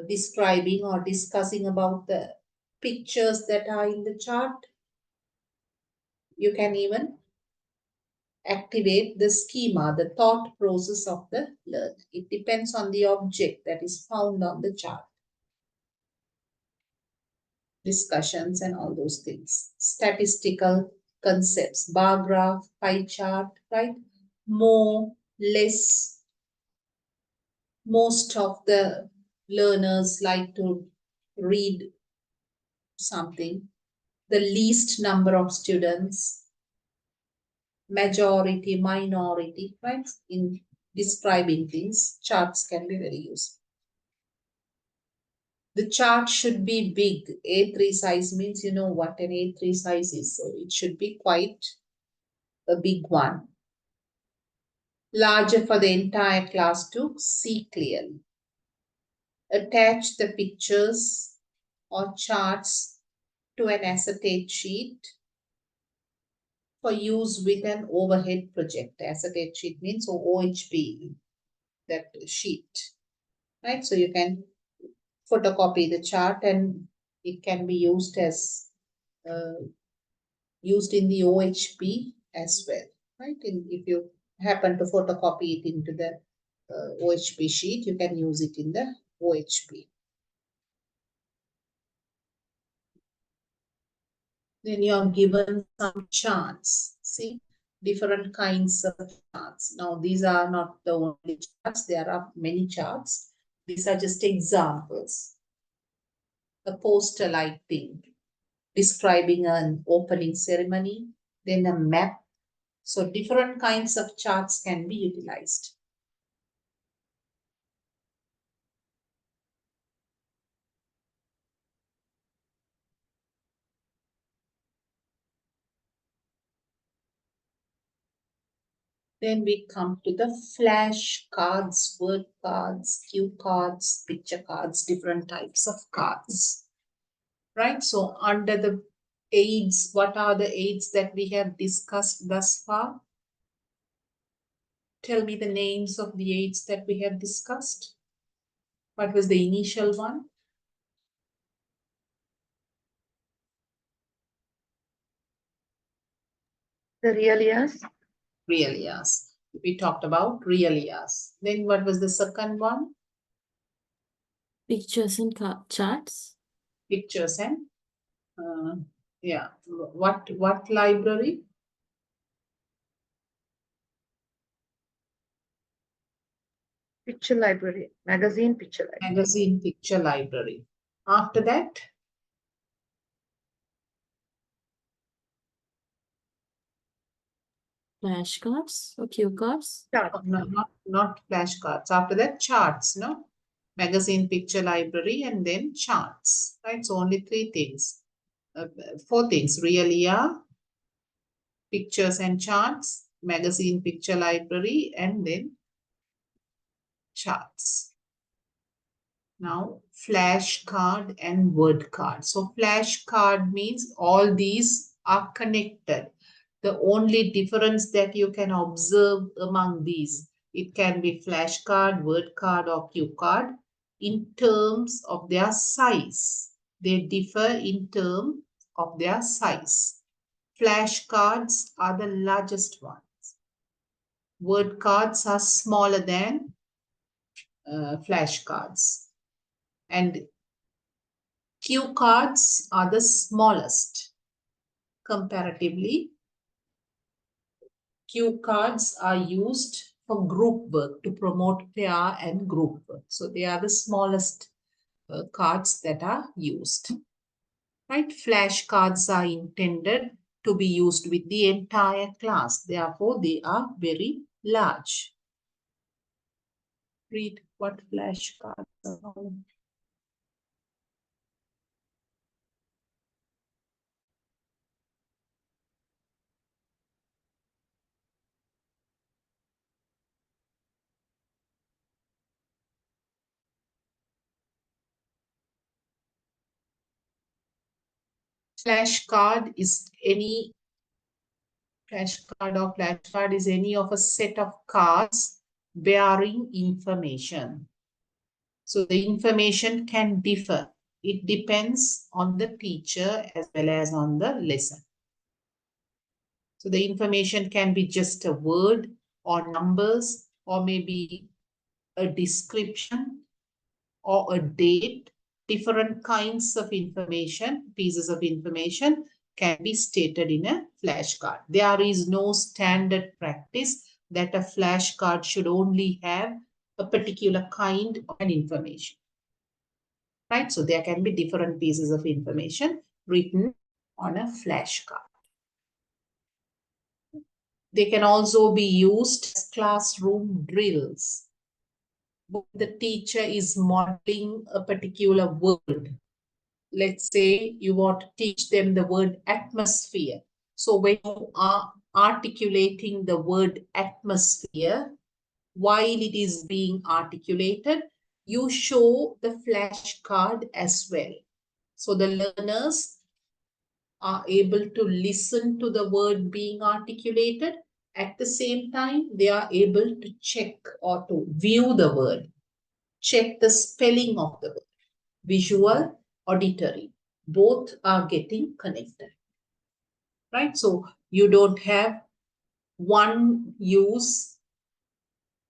describing or discussing about the pictures that are in the chart. You can even activate the schema, the thought process of the learner. It depends on the object that is found on the chart. Discussions and all those things. Statistical concepts, bar graph, pie chart, right? More, less. Most of the learners like to read something. The least number of students, majority, minority, right? In describing things, charts can be very useful. The chart should be big. A3 size means you know what an A3 size is. So it should be quite a big one. Larger for the entire class to see clearly. attach the pictures or charts to an acetate sheet for use with an overhead projector. Acetate sheet means OHP, that sheet, right? So you can photocopy the chart and it can be used as used in the OHP as well, right? And if you happen to photocopy it into the OHP sheet, you can use it in the OHP. Then you are given some charts. See, different kinds of charts. Now, these are not the only charts. There are many charts. These are just examples. A poster-like thing describing an opening ceremony, then a map. So different kinds of charts can be utilized. Then we come to the flash cards, word cards, cue cards, picture cards, different types of cards. Right? So under the aids, what are the aids that we have discussed thus far? Tell me the names of the aids that we have discussed. What was the initial one? The real yes. Real yes. We talked about real yes. Then what was the second one? Pictures and charts. Pictures and yeah. What library? Picture library, magazine picture library. Magazine picture library. After that, Flashcards or cue cards. Chart. no, not flashcards. After that, charts, no? Magazine picture library and then charts, right? So only three things, four things: realia, pictures and charts, magazine picture library, and then charts. Now, flashcard and word card. So flashcard means all these are connected. The only difference that you can observe among these, it can be flashcard, word card, or cue card in terms of their size. They differ in terms of their size. Flashcards are the largest ones. Word cards are smaller than flashcards. And cue cards are the smallest. Comparatively, cue cards are used for group work to promote pair and group work. So they are the smallest cards that are used. Right? Flash cards are intended to be used with the entire class. Therefore, they are very large. Read what flash cards are. Flashcard is any flashcard is any of a set of cards bearing information. So the information can differ. It depends on the teacher as well as on the lesson. So the information can be just a word or numbers or maybe a description or a date. Different kinds of information, pieces of information can be stated in a flashcard. There is no standard practice that a flashcard should only have a particular kind of an information. Right? So there can be different pieces of information written on a flashcard. They can also be used as classroom drills. The teacher is modeling a particular word. Let's say you want to teach them the word atmosphere. So when you are articulating the word atmosphere, while it is being articulated, you show the flashcard as well. So the learners are able to listen to the word being articulated. At the same time, they are able to check or to view the word, check the spelling of the word, visual, auditory. Both are getting connected, right? So you don't have one use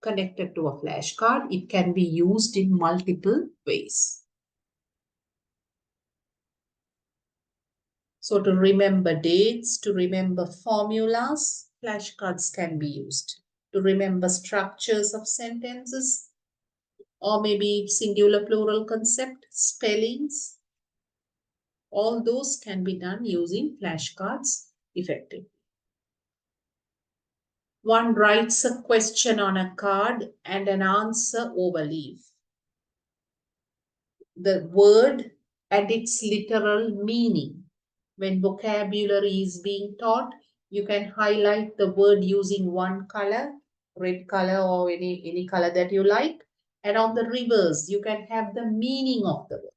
connected to a flashcard. It can be used in multiple ways. So to remember dates, to remember formulas, flashcards can be used. To remember structures of sentences, or maybe singular plural concept, spellings, all those can be done using flashcards effectively. One writes a question on a card and an answer overleaf. The word and its literal meaning. When vocabulary is being taught, you can highlight the word using one color, red color or any color that you like. And on the reverse, you can have the meaning of the word,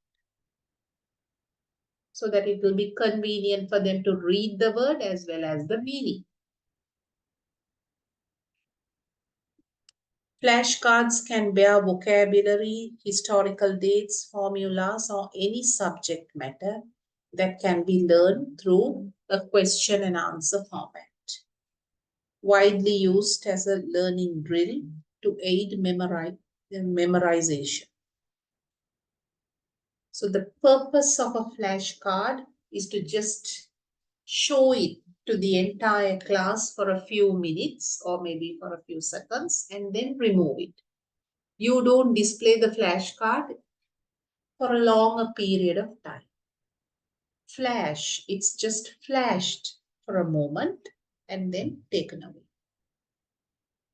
so that it will be convenient for them to read the word as well as the meaning. Flashcards can bear vocabulary, historical dates, formulas, or any subject matter that can be learned through a question and answer format. Widely used as a learning drill to aid memorization. So the purpose of a flashcard is to just show it to the entire class for a few minutes or maybe for a few seconds and then remove it. You don't display the flashcard for a longer period of time. Flash, it's just flashed for a moment and then taken away.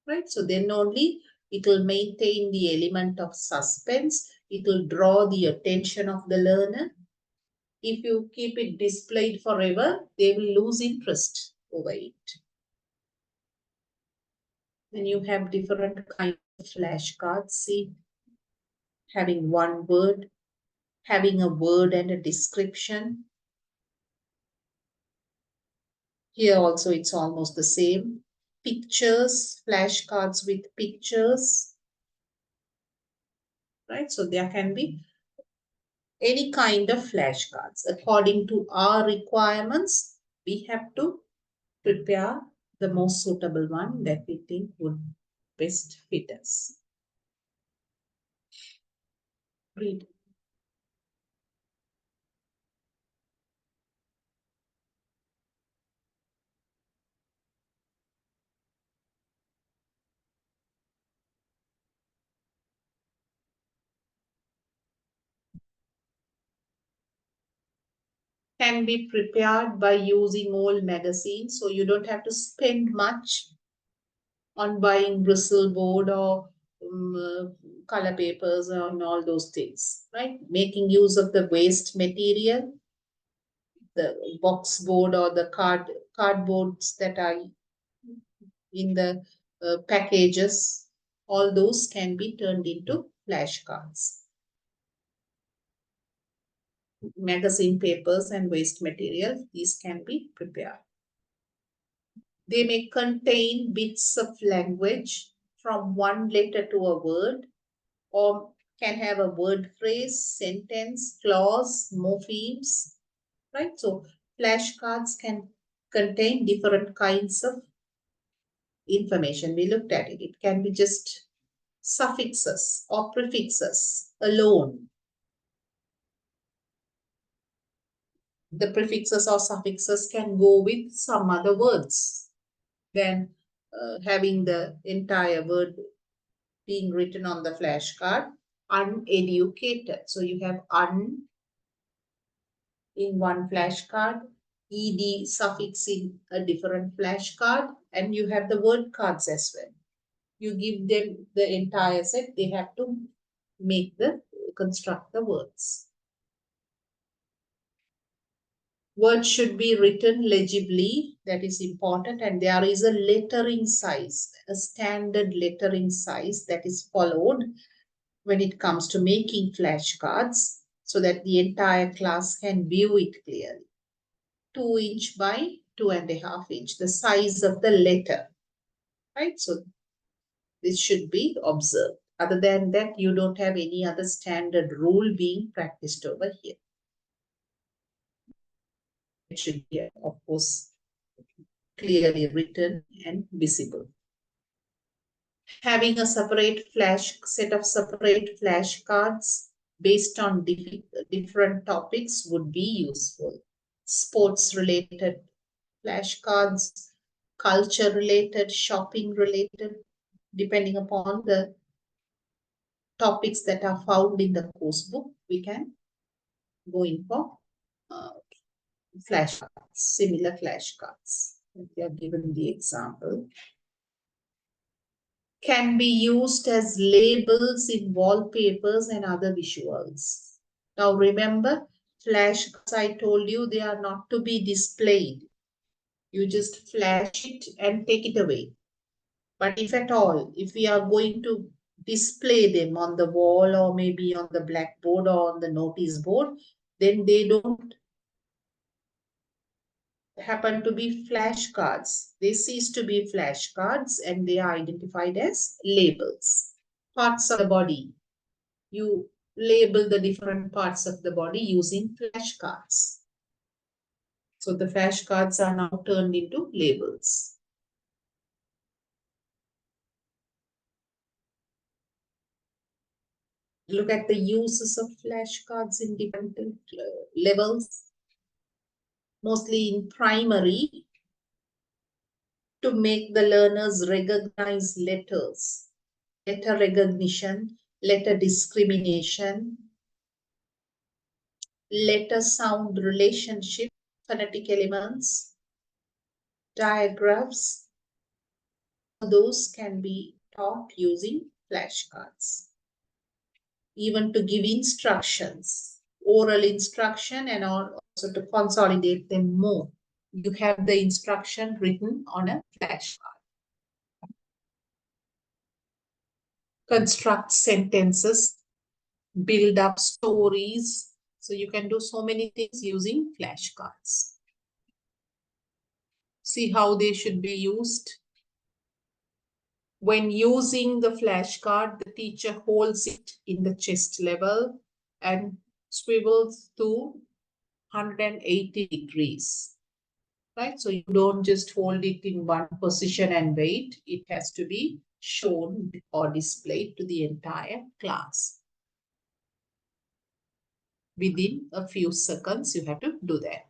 Right? So then only it will maintain the element of suspense. It will draw the attention of the learner. If you keep it displayed forever, they will lose interest over it. Then you have different kinds of flashcards. See, having one word, having a word and a description. Here also it's almost the same. Pictures, flashcards with pictures. Right? So there can be any kind of flashcards. According to our requirements, we have to prepare the most suitable one that we think would best fit us. Read. Can be prepared by using old magazines, so you don't have to spend much on buying bristle board or color papers and all those things, right? Making use of the waste material, the box board or the cardboards that are in the packages, all those can be turned into flashcards. Magazine papers and waste material, these can be prepared. They may contain bits of language from one letter to a word, or can have a word phrase, sentence, clause, morphemes, right? So flashcards can contain different kinds of information. We looked at it. It can be just suffixes or prefixes alone. The prefixes or suffixes can go with some other words than having the entire word being written on the flashcard. Uneducated. So you have un in one flashcard, ed suffix in a different flashcard, and you have the word cards as well. You give them the entire set, they have to construct the words. Words should be written legibly, that is important, and there is a lettering size, a standard lettering size that is followed when it comes to making flashcards so that the entire class can view it clearly. 2 inch by 2.5 inch, the size of the letter, right? So this should be observed. Other than that, you don't have any other standard rule being practiced over here. It should be, of course, clearly written and visible. Having a separate set of separate flashcards based on different topics would be useful. Sports related flashcards, culture related, shopping related, depending upon the topics that are found in the course book, we can go in for flashcards, similar flashcards. We have given the example. Can be used as labels in wallpapers and other visuals. Now remember, flashcards, I told you, they are not to be displayed. You just flash it and take it away. But if at all, if we are going to display them on the wall or maybe on the blackboard or on the notice board, then they don't happen to be flashcards. They cease to be flashcards and they are identified as labels. Parts of the body. You label the different parts of the body using flashcards. So the flashcards are now turned into labels. Look at the uses of flashcards in different levels. Mostly in primary, to make the learners recognize letters, letter recognition, letter discrimination, letter sound relationship, phonetic elements, diagrams. Those can be taught using flashcards. Even to give instructions, oral instruction, and also to consolidate them more. You have the instruction written on a flashcard. Construct sentences, build up stories. So you can do so many things using flashcards. See how they should be used. When using the flashcard, the teacher holds it in the chest level and swivels to 180 degrees. Right? So you don't just hold it in one position and wait. It has to be shown or displayed to the entire class. Within a few seconds, you have to do that.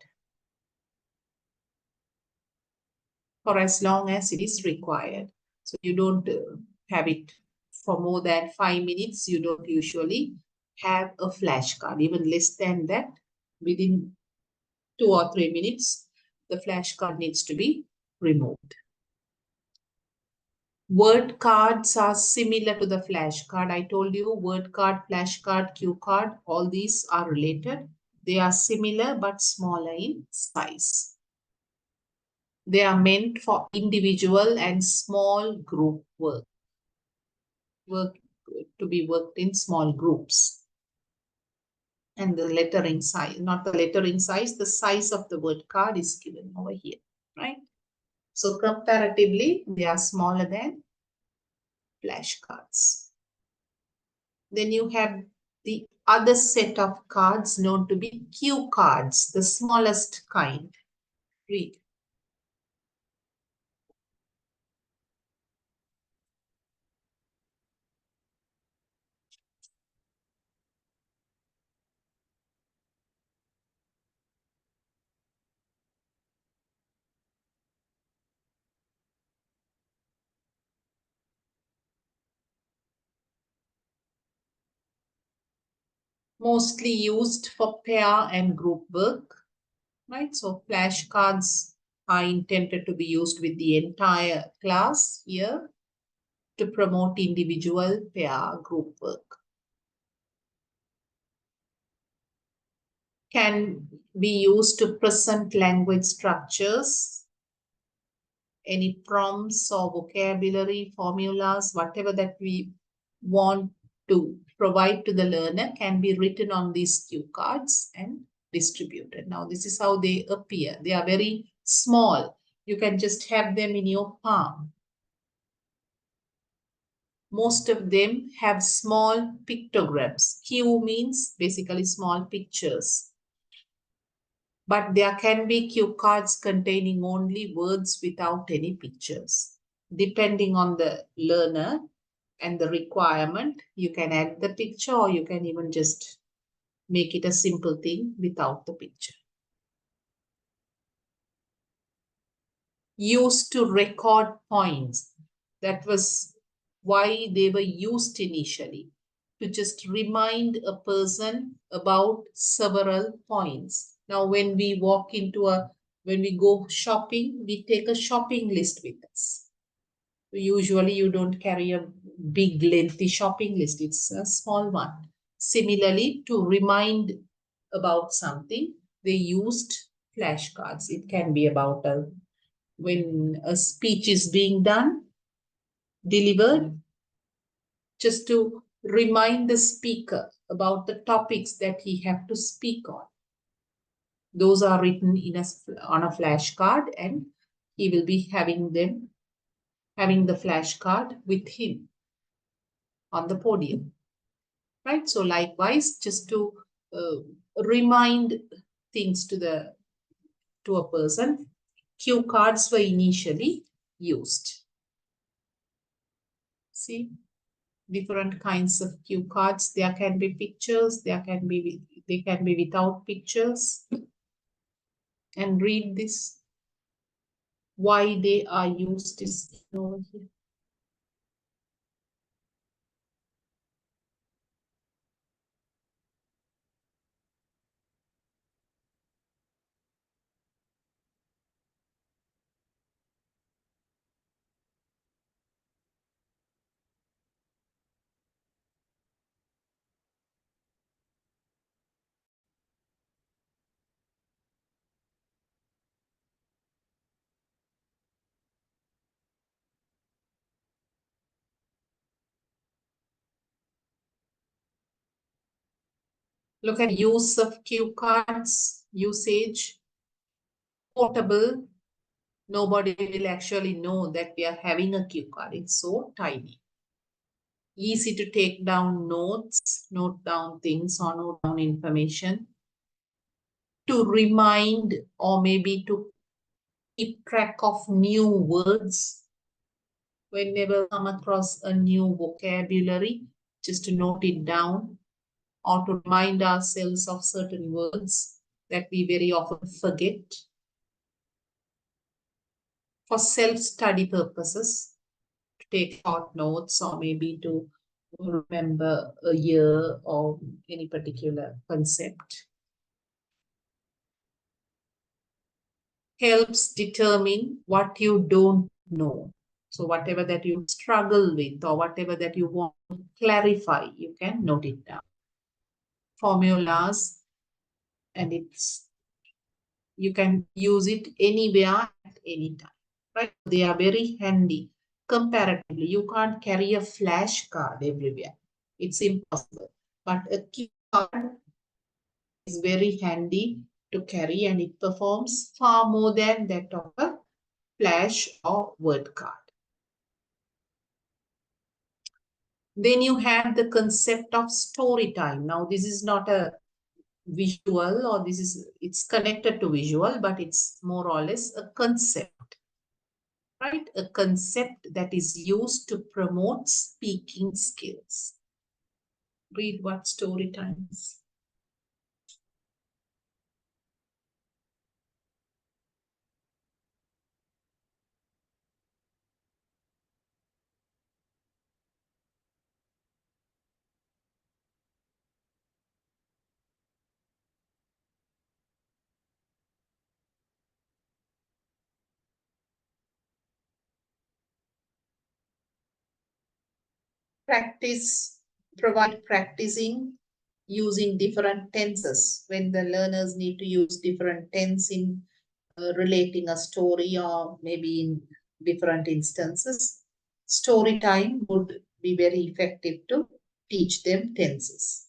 For as long as it is required. So you don't have it for more than 5 minutes. You don't usually have a flashcard. Even less than that, within 2 or 3 minutes, the flashcard needs to be removed. Word cards are similar to the flashcard. I told you word card, flashcard, cue card, all these are related. They are similar but smaller in size. They are meant for individual and small group work to be worked in small groups. And the lettering size, not the lettering size, the size of the word card is given over here, right? So comparatively, they are smaller than flashcards. Then you have the other set of cards known to be cue cards, the smallest kind. Read. Mostly used for pair and group work, right? So flashcards are intended to be used with the entire class here to promote individual, pair, group work. Can be used to present language structures, any prompts or vocabulary, formulas, whatever that we want to provide to the learner can be written on these cue cards and distributed. Now, this is how they appear. They are very small. You can just have them in your palm. Most of them have small pictograms. Cue means basically small pictures. But there can be cue cards containing only words without any pictures. Depending on the learner and the requirement, you can add the picture or you can even just make it a simple thing without the picture. Used to record points. That was why they were used initially, to just remind a person about several points. Now, when we when we go shopping, we take a shopping list with us. Usually you don't carry a big lengthy shopping list, it's a small one. Similarly, to remind about something, they used flashcards. It can be about when a speech is being delivered, just to remind the speaker about the topics that he have to speak on. Those are written on a flashcard, and he will be having the flashcard with him on the podium, right? So likewise, just to remind things to a person, cue cards were initially used. See, different kinds of cue cards. There can be pictures, they can be without pictures. And read this, why they are used is over here. Look at use of cue cards, usage. Portable, nobody will actually know that we are having a cue card. It's so tiny. Easy to take down notes, note down things or note down information. To remind or maybe to keep track of new words. Whenever come across a new vocabulary, just to note it down, or to remind ourselves of certain words that we very often forget. For self-study purposes, to take short notes or maybe to remember a year or any particular concept. Helps determine what you don't know. So whatever that you struggle with or whatever that you want to clarify, you can note it down. Formulas, and you can use it anywhere at any time, right? They are very handy. Comparatively, you can't carry a flashcard everywhere. It's impossible. But a key card is very handy to carry, and it performs far more than that of a flash or word card. Then you have the concept of story time. Now, this is not a visual, or it's connected to visual, but it's more or less a concept, right? A concept that is used to promote speaking skills. Read what story time is. Provide practicing using different tenses when the learners need to use different tense in relating a story or maybe in different instances. Story time would be very effective to teach them tenses.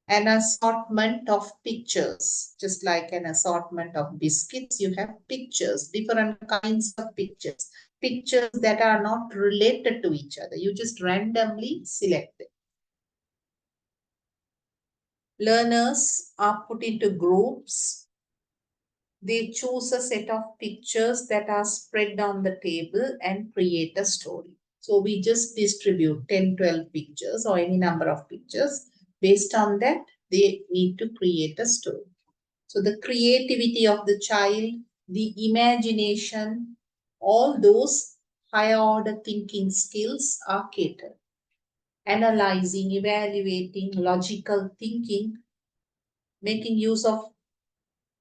An assortment of pictures, just like an assortment of biscuits, you have pictures, different kinds of pictures, pictures that are not related to each other. You just randomly select them. Learners are put into groups. They choose a set of pictures that are spread on the table and create a story. So we just distribute 10, 12 pictures or any number of pictures. Based on that, they need to create a story. So the creativity of the child, the imagination, all those higher order thinking skills are catered. Analyzing, evaluating, logical thinking, making use of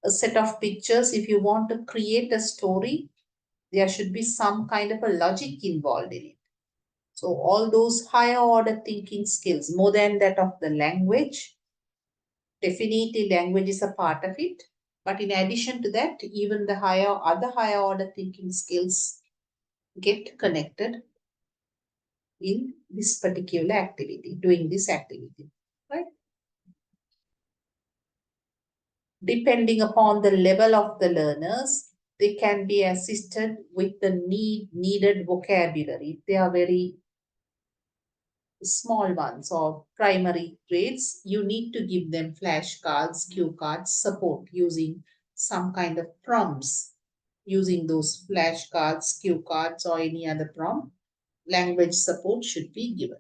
a set of pictures. If you want to create a story, there should be some kind of a logic involved in it. So all those higher order thinking skills, more than that of the language, definitely language is a part of it. But in addition to that, even the other higher order thinking skills get connected in this particular activity, doing this activity, right? Depending upon the level of the learners, they can be assisted with the needed vocabulary. If they are very small ones or primary grades, you need to give them flashcards, cue cards, support using some kind of prompts. Using those flashcards, cue cards, or any other prompt, language support should be given.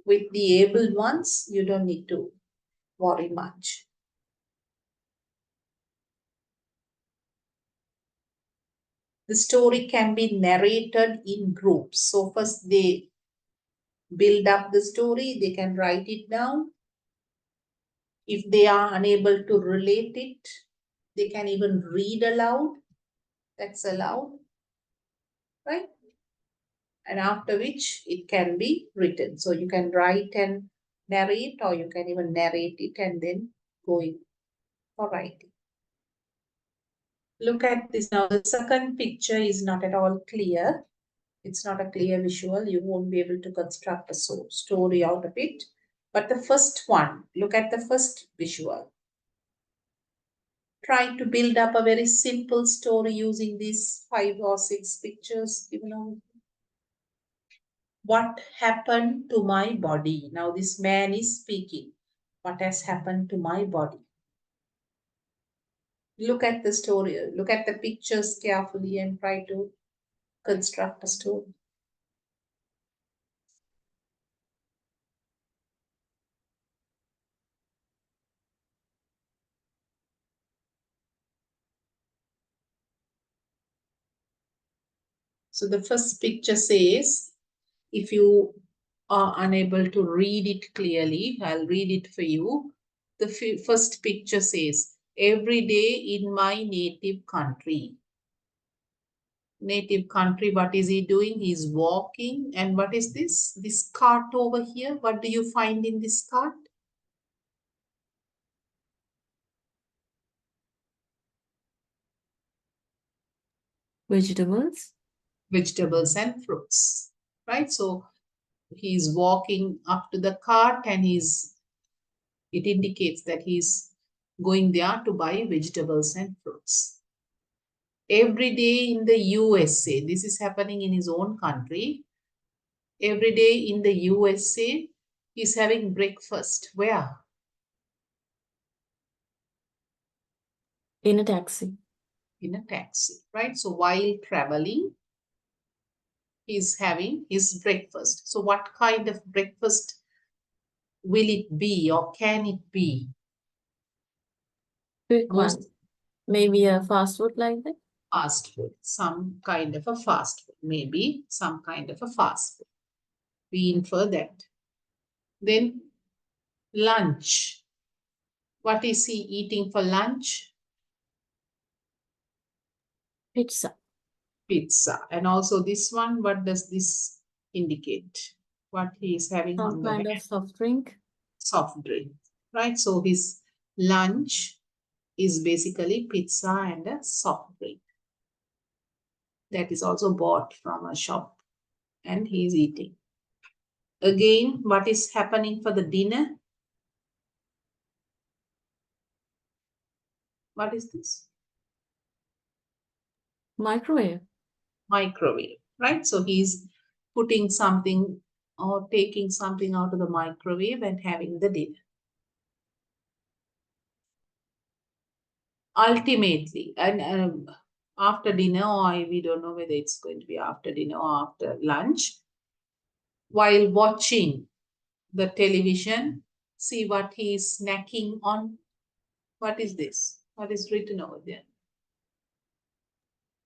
With the able ones, you don't need to worry much. The story can be narrated in groups. So first they build up the story, they can write it down. If they are unable to relate it, they can even read aloud. That's allowed, right? And after which it can be written. So you can write and narrate, or you can even narrate it and then go in for writing. Look at this now. The second picture is not at all clear. It's not a clear visual. You won't be able to construct a story out of it. But the first one, look at the first visual. Try to build up a very simple story using these 5 or 6 pictures given over. What happened to my body? Now this man is speaking. What has happened to my body? Look at the story, look at the pictures carefully and try to construct a story. So the first picture says, if you are unable to read it clearly, I'll read it for you. The first picture says, every day in my native country. Native country, what is he doing? He's walking. And what is this? This cart over here. What do you find in this cart? Vegetables. Vegetables and fruits, right? So he's walking up to the cart and it indicates that he's going there to buy vegetables and fruits. Every day in the USA, this is happening in his own country. Every day in the USA, he's having breakfast. Where? In a taxi. In a taxi, right? So while traveling, he's having his breakfast. So what kind of breakfast will it be or can it be? Quick one. Maybe a fast food like that. Fast food, some kind of a fast food, maybe some kind of a fast food. We infer that. Then lunch. What is he eating for lunch? Pizza. Pizza. And also this one, what does this indicate? What he is having Some on the kind of soft drink. soft drink, right? So his lunch is basically pizza and a soft drink. That is also bought from a shop and he is eating. Again, what is happening for the dinner? What is this? Microwave. Microwave, right? So he's putting something or taking something out of the microwave and having the dinner. Ultimately, and after dinner, or we don't know whether it's going to be after dinner or after lunch, while watching the television, see what he is snacking on. What is this? What is written over there?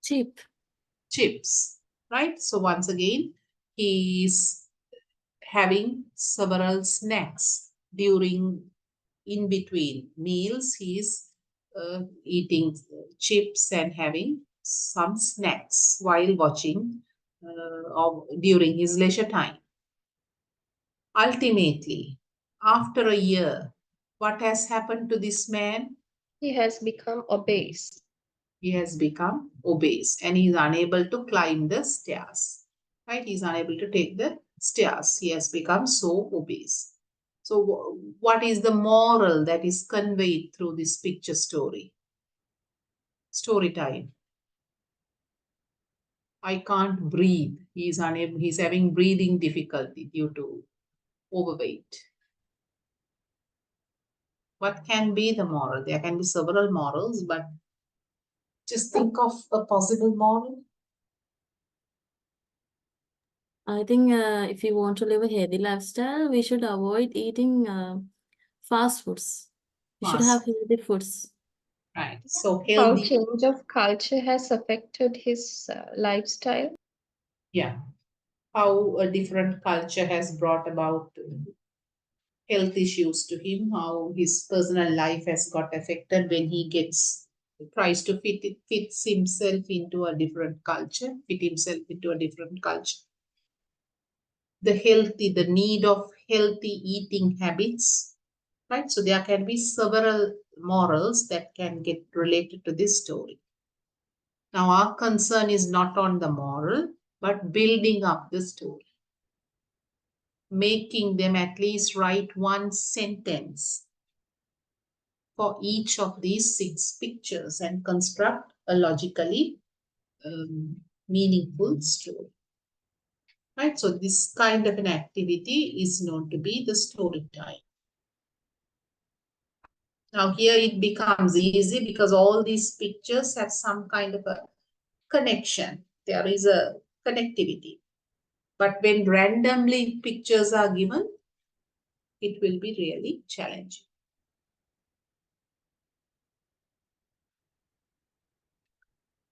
Chip. Chips, right? So once again, he is having several snacks during in between meals. He is eating chips and having some snacks while watching or during his leisure time. Ultimately, after a year, what has happened to this man? He has become obese. He has become obese and he is unable to climb the stairs. Right? He is unable to take the stairs. He has become so obese. So, what is the moral that is conveyed through this picture story? Story time. I can't breathe. He is unable. He's having breathing difficulty due to overweight. What can be the moral? There can be several morals, but just think of a possible moral. I think if you want to live a healthy lifestyle, we should avoid eating fast foods. We should have Fast. healthy foods. Right. So How healthy. change of culture has affected his lifestyle. Yeah. How a different culture has brought about health issues to him, how his personal life has got affected when he tries to fits himself into a different culture, fit himself into a different culture. The need of healthy eating habits, right? So there can be several morals that can get related to this story. Now, our concern is not on the moral, but building up the story, making them at least write one sentence for each of these 6 pictures and construct a logically meaningful story. Right? So this kind of an activity is known to be the story time. Now here it becomes easy because all these pictures have some kind of a connection. There is a connectivity. But when randomly pictures are given, it will be really challenging.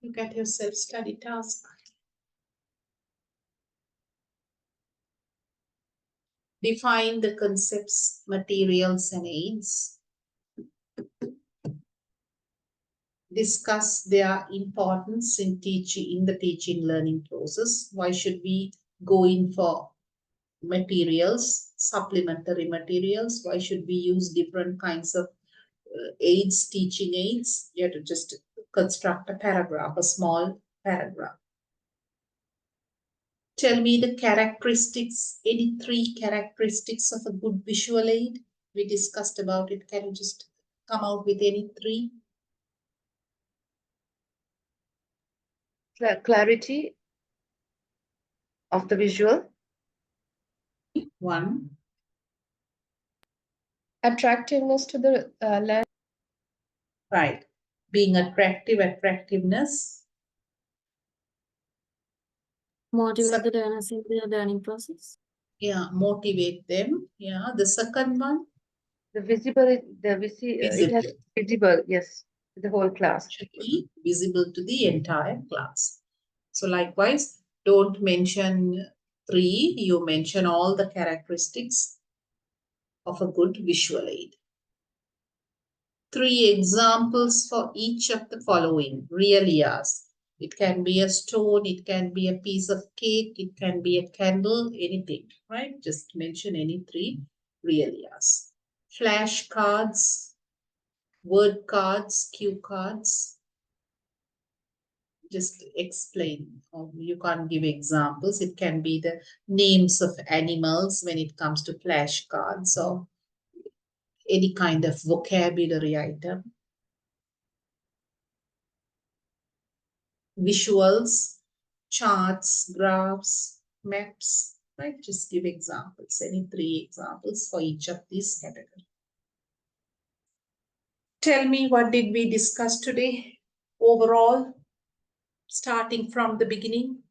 Look at your self-study task. Define the concepts, materials, and aids. Discuss their importance in the teaching learning process. Why should we go in for materials, supplementary materials? Why should we use different kinds of aids, teaching aids? You have to just construct a paragraph, a small paragraph. Tell me the characteristics, any 3 characteristics of a good visual aid. We discussed about it. Can you just come out with any 3? Clarity of the visual. 1. Attractiveness to the learner. Right. Being attractive, attractiveness. Motivate the learners in their learning process. Yeah, motivate them. Yeah. The second one. The visibility, it has visible, yes, to the whole class. Should be visible to the entire class. So likewise, don't mention 3. You mention all the characteristics of a good visual aid. 3 examples for each of the following. Really ask. It can be a stone, it can be a piece of cake, it can be a candle, anything, right? Just mention any 3 really ask. Flash cards, word cards, cue cards. just explain. You can't give examples. It can be the names of animals when it comes to flashcards or any kind of vocabulary item. Visuals, charts, graphs, maps, right? Just give examples, any 3 examples for each of these categories. Tell me, what did we discuss today overall, starting from the beginning?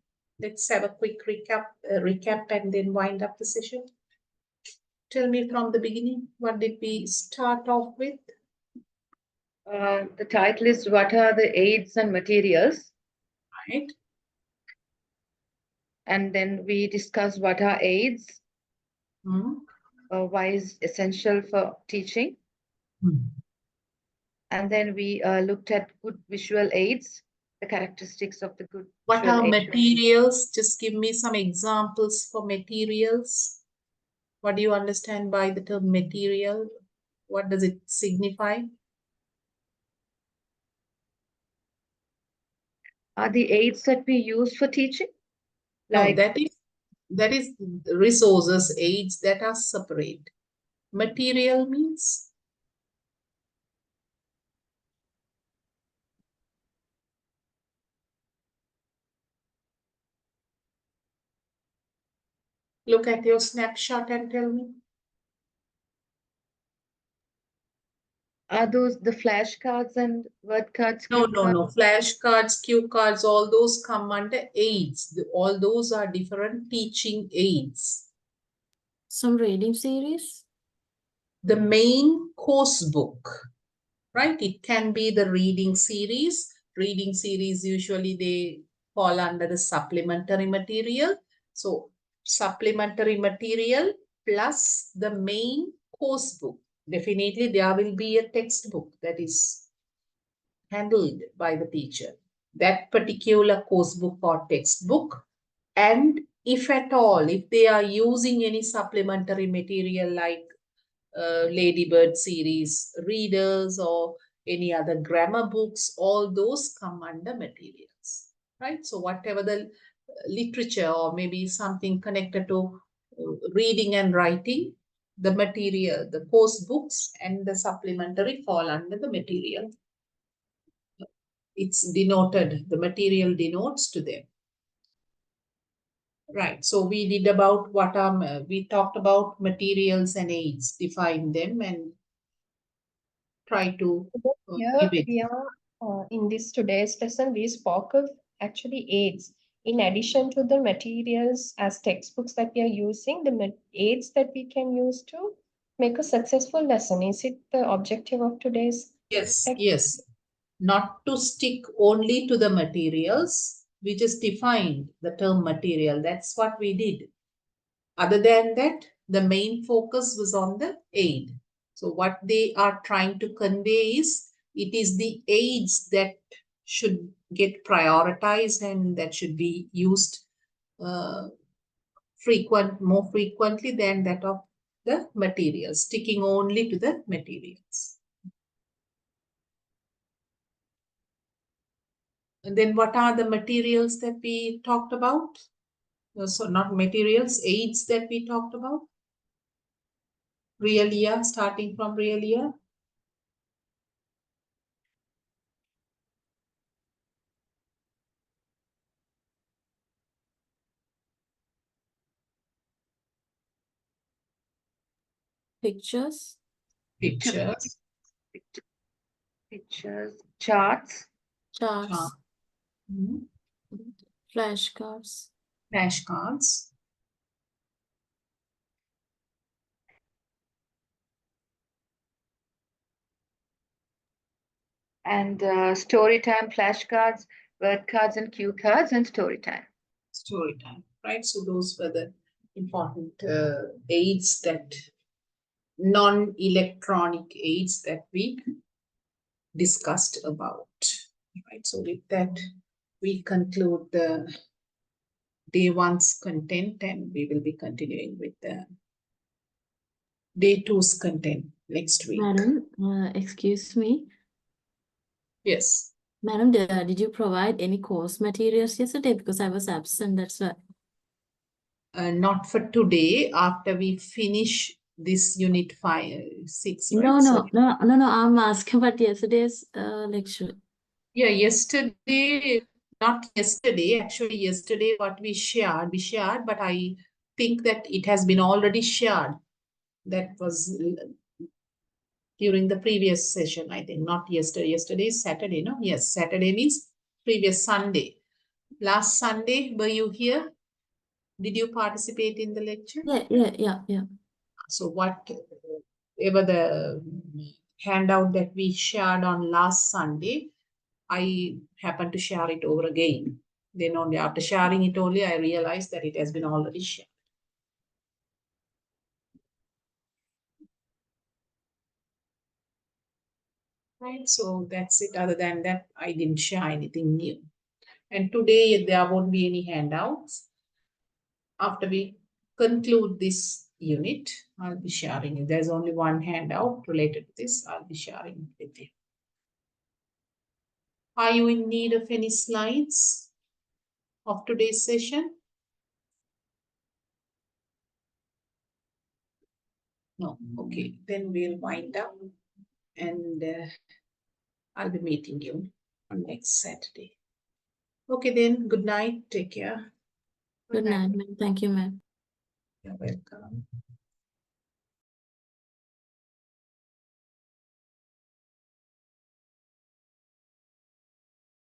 Let's have a quick recap and then wind up the session. Tell me from the beginning, what did we start off with? The title is What are the aids and materials? Right. And then we discussed what are aids, why is essential for teaching. And then we looked at good visual aids, the characteristics of the good What visual are aids. materials? Just give me some examples for materials. What do you understand by the term material? What does it signify? Are the aids that we use for teaching? No, that is resources, aids that are separate. Material means look at your snapshot and tell me. Are those the flashcards and word cards? No, cue no, cards? no. Flashcards, cue cards, all those come under aids. All those are different teaching aids. Some reading series. The main course book, right? It can be the reading series. Reading series, usually they fall under the supplementary material. So supplementary material plus the main course book. Definitely there will be a textbook that is handled by the teacher. That particular course book or textbook. And if at all, if they are using any supplementary material like Ladybird series readers or any other grammar books, all those come under materials, right? So whatever the literature or maybe something connected to reading and writing, the material, the course books and the supplementary fall under the material. It's denoted, the material denotes to them. Right, so we did about what we talked about materials and aids, define them and try to Here give it. we are in this today's lesson, we spoke of actually aids. In addition to the materials as textbooks that we are using, the aids that we can use to make a successful lesson. Is it the objective of today's? Yes, yes. Not to stick only to the materials. We just defined the term material. That's what we did. Other than that, the main focus was on the aid. So what they are trying to convey is, it is the aids that should get prioritized and that should be used more frequently than that of the materials, sticking only to the materials. And then what are the materials that we talked about? So not materials, aids that we talked about. Real year, starting from real year. Pictures. Pictures. Pictures, charts, Charts. Mhm. Flashcards. Flashcards. and story time, flashcards, word cards, and cue cards, and story time. Story time, right? So those were the important aids, that non-electronic aids that we discussed about, right? So with that, we conclude the day one's content and we will be continuing with the day two's content next week. Madam, excuse me. Yes. Madam, did you provide any course materials yesterday? Because I was absent, that's why. Not for today, after we finish this unit 6, right? No, So, I'm asking about yesterday's lecture. yeah, yesterday, not yesterday, actually yesterday what we shared, but I think that it has been already shared. That was during the previous session, I think, not yesterday. Yesterday is Saturday, no? Yes, Saturday means previous Sunday. Last Sunday, were you here? Did you participate in the lecture? Yeah. So whatever the handout that we shared on last Sunday, I happened to share it over again. Then only after sharing it only, I realized that it has been already shared. Right, so that's it. Other than that, I didn't share anything new. And today there won't be any handouts. After we conclude this unit, I'll be sharing it. There's only one handout related to this. I'll be sharing it with you. Are you in need of any slides of today's session? No. Okay, then we'll wind up and I'll be meeting you on next Saturday. Okay, then. Good night. Take care. Good night, ma'am. Thank you, ma'am. You're welcome.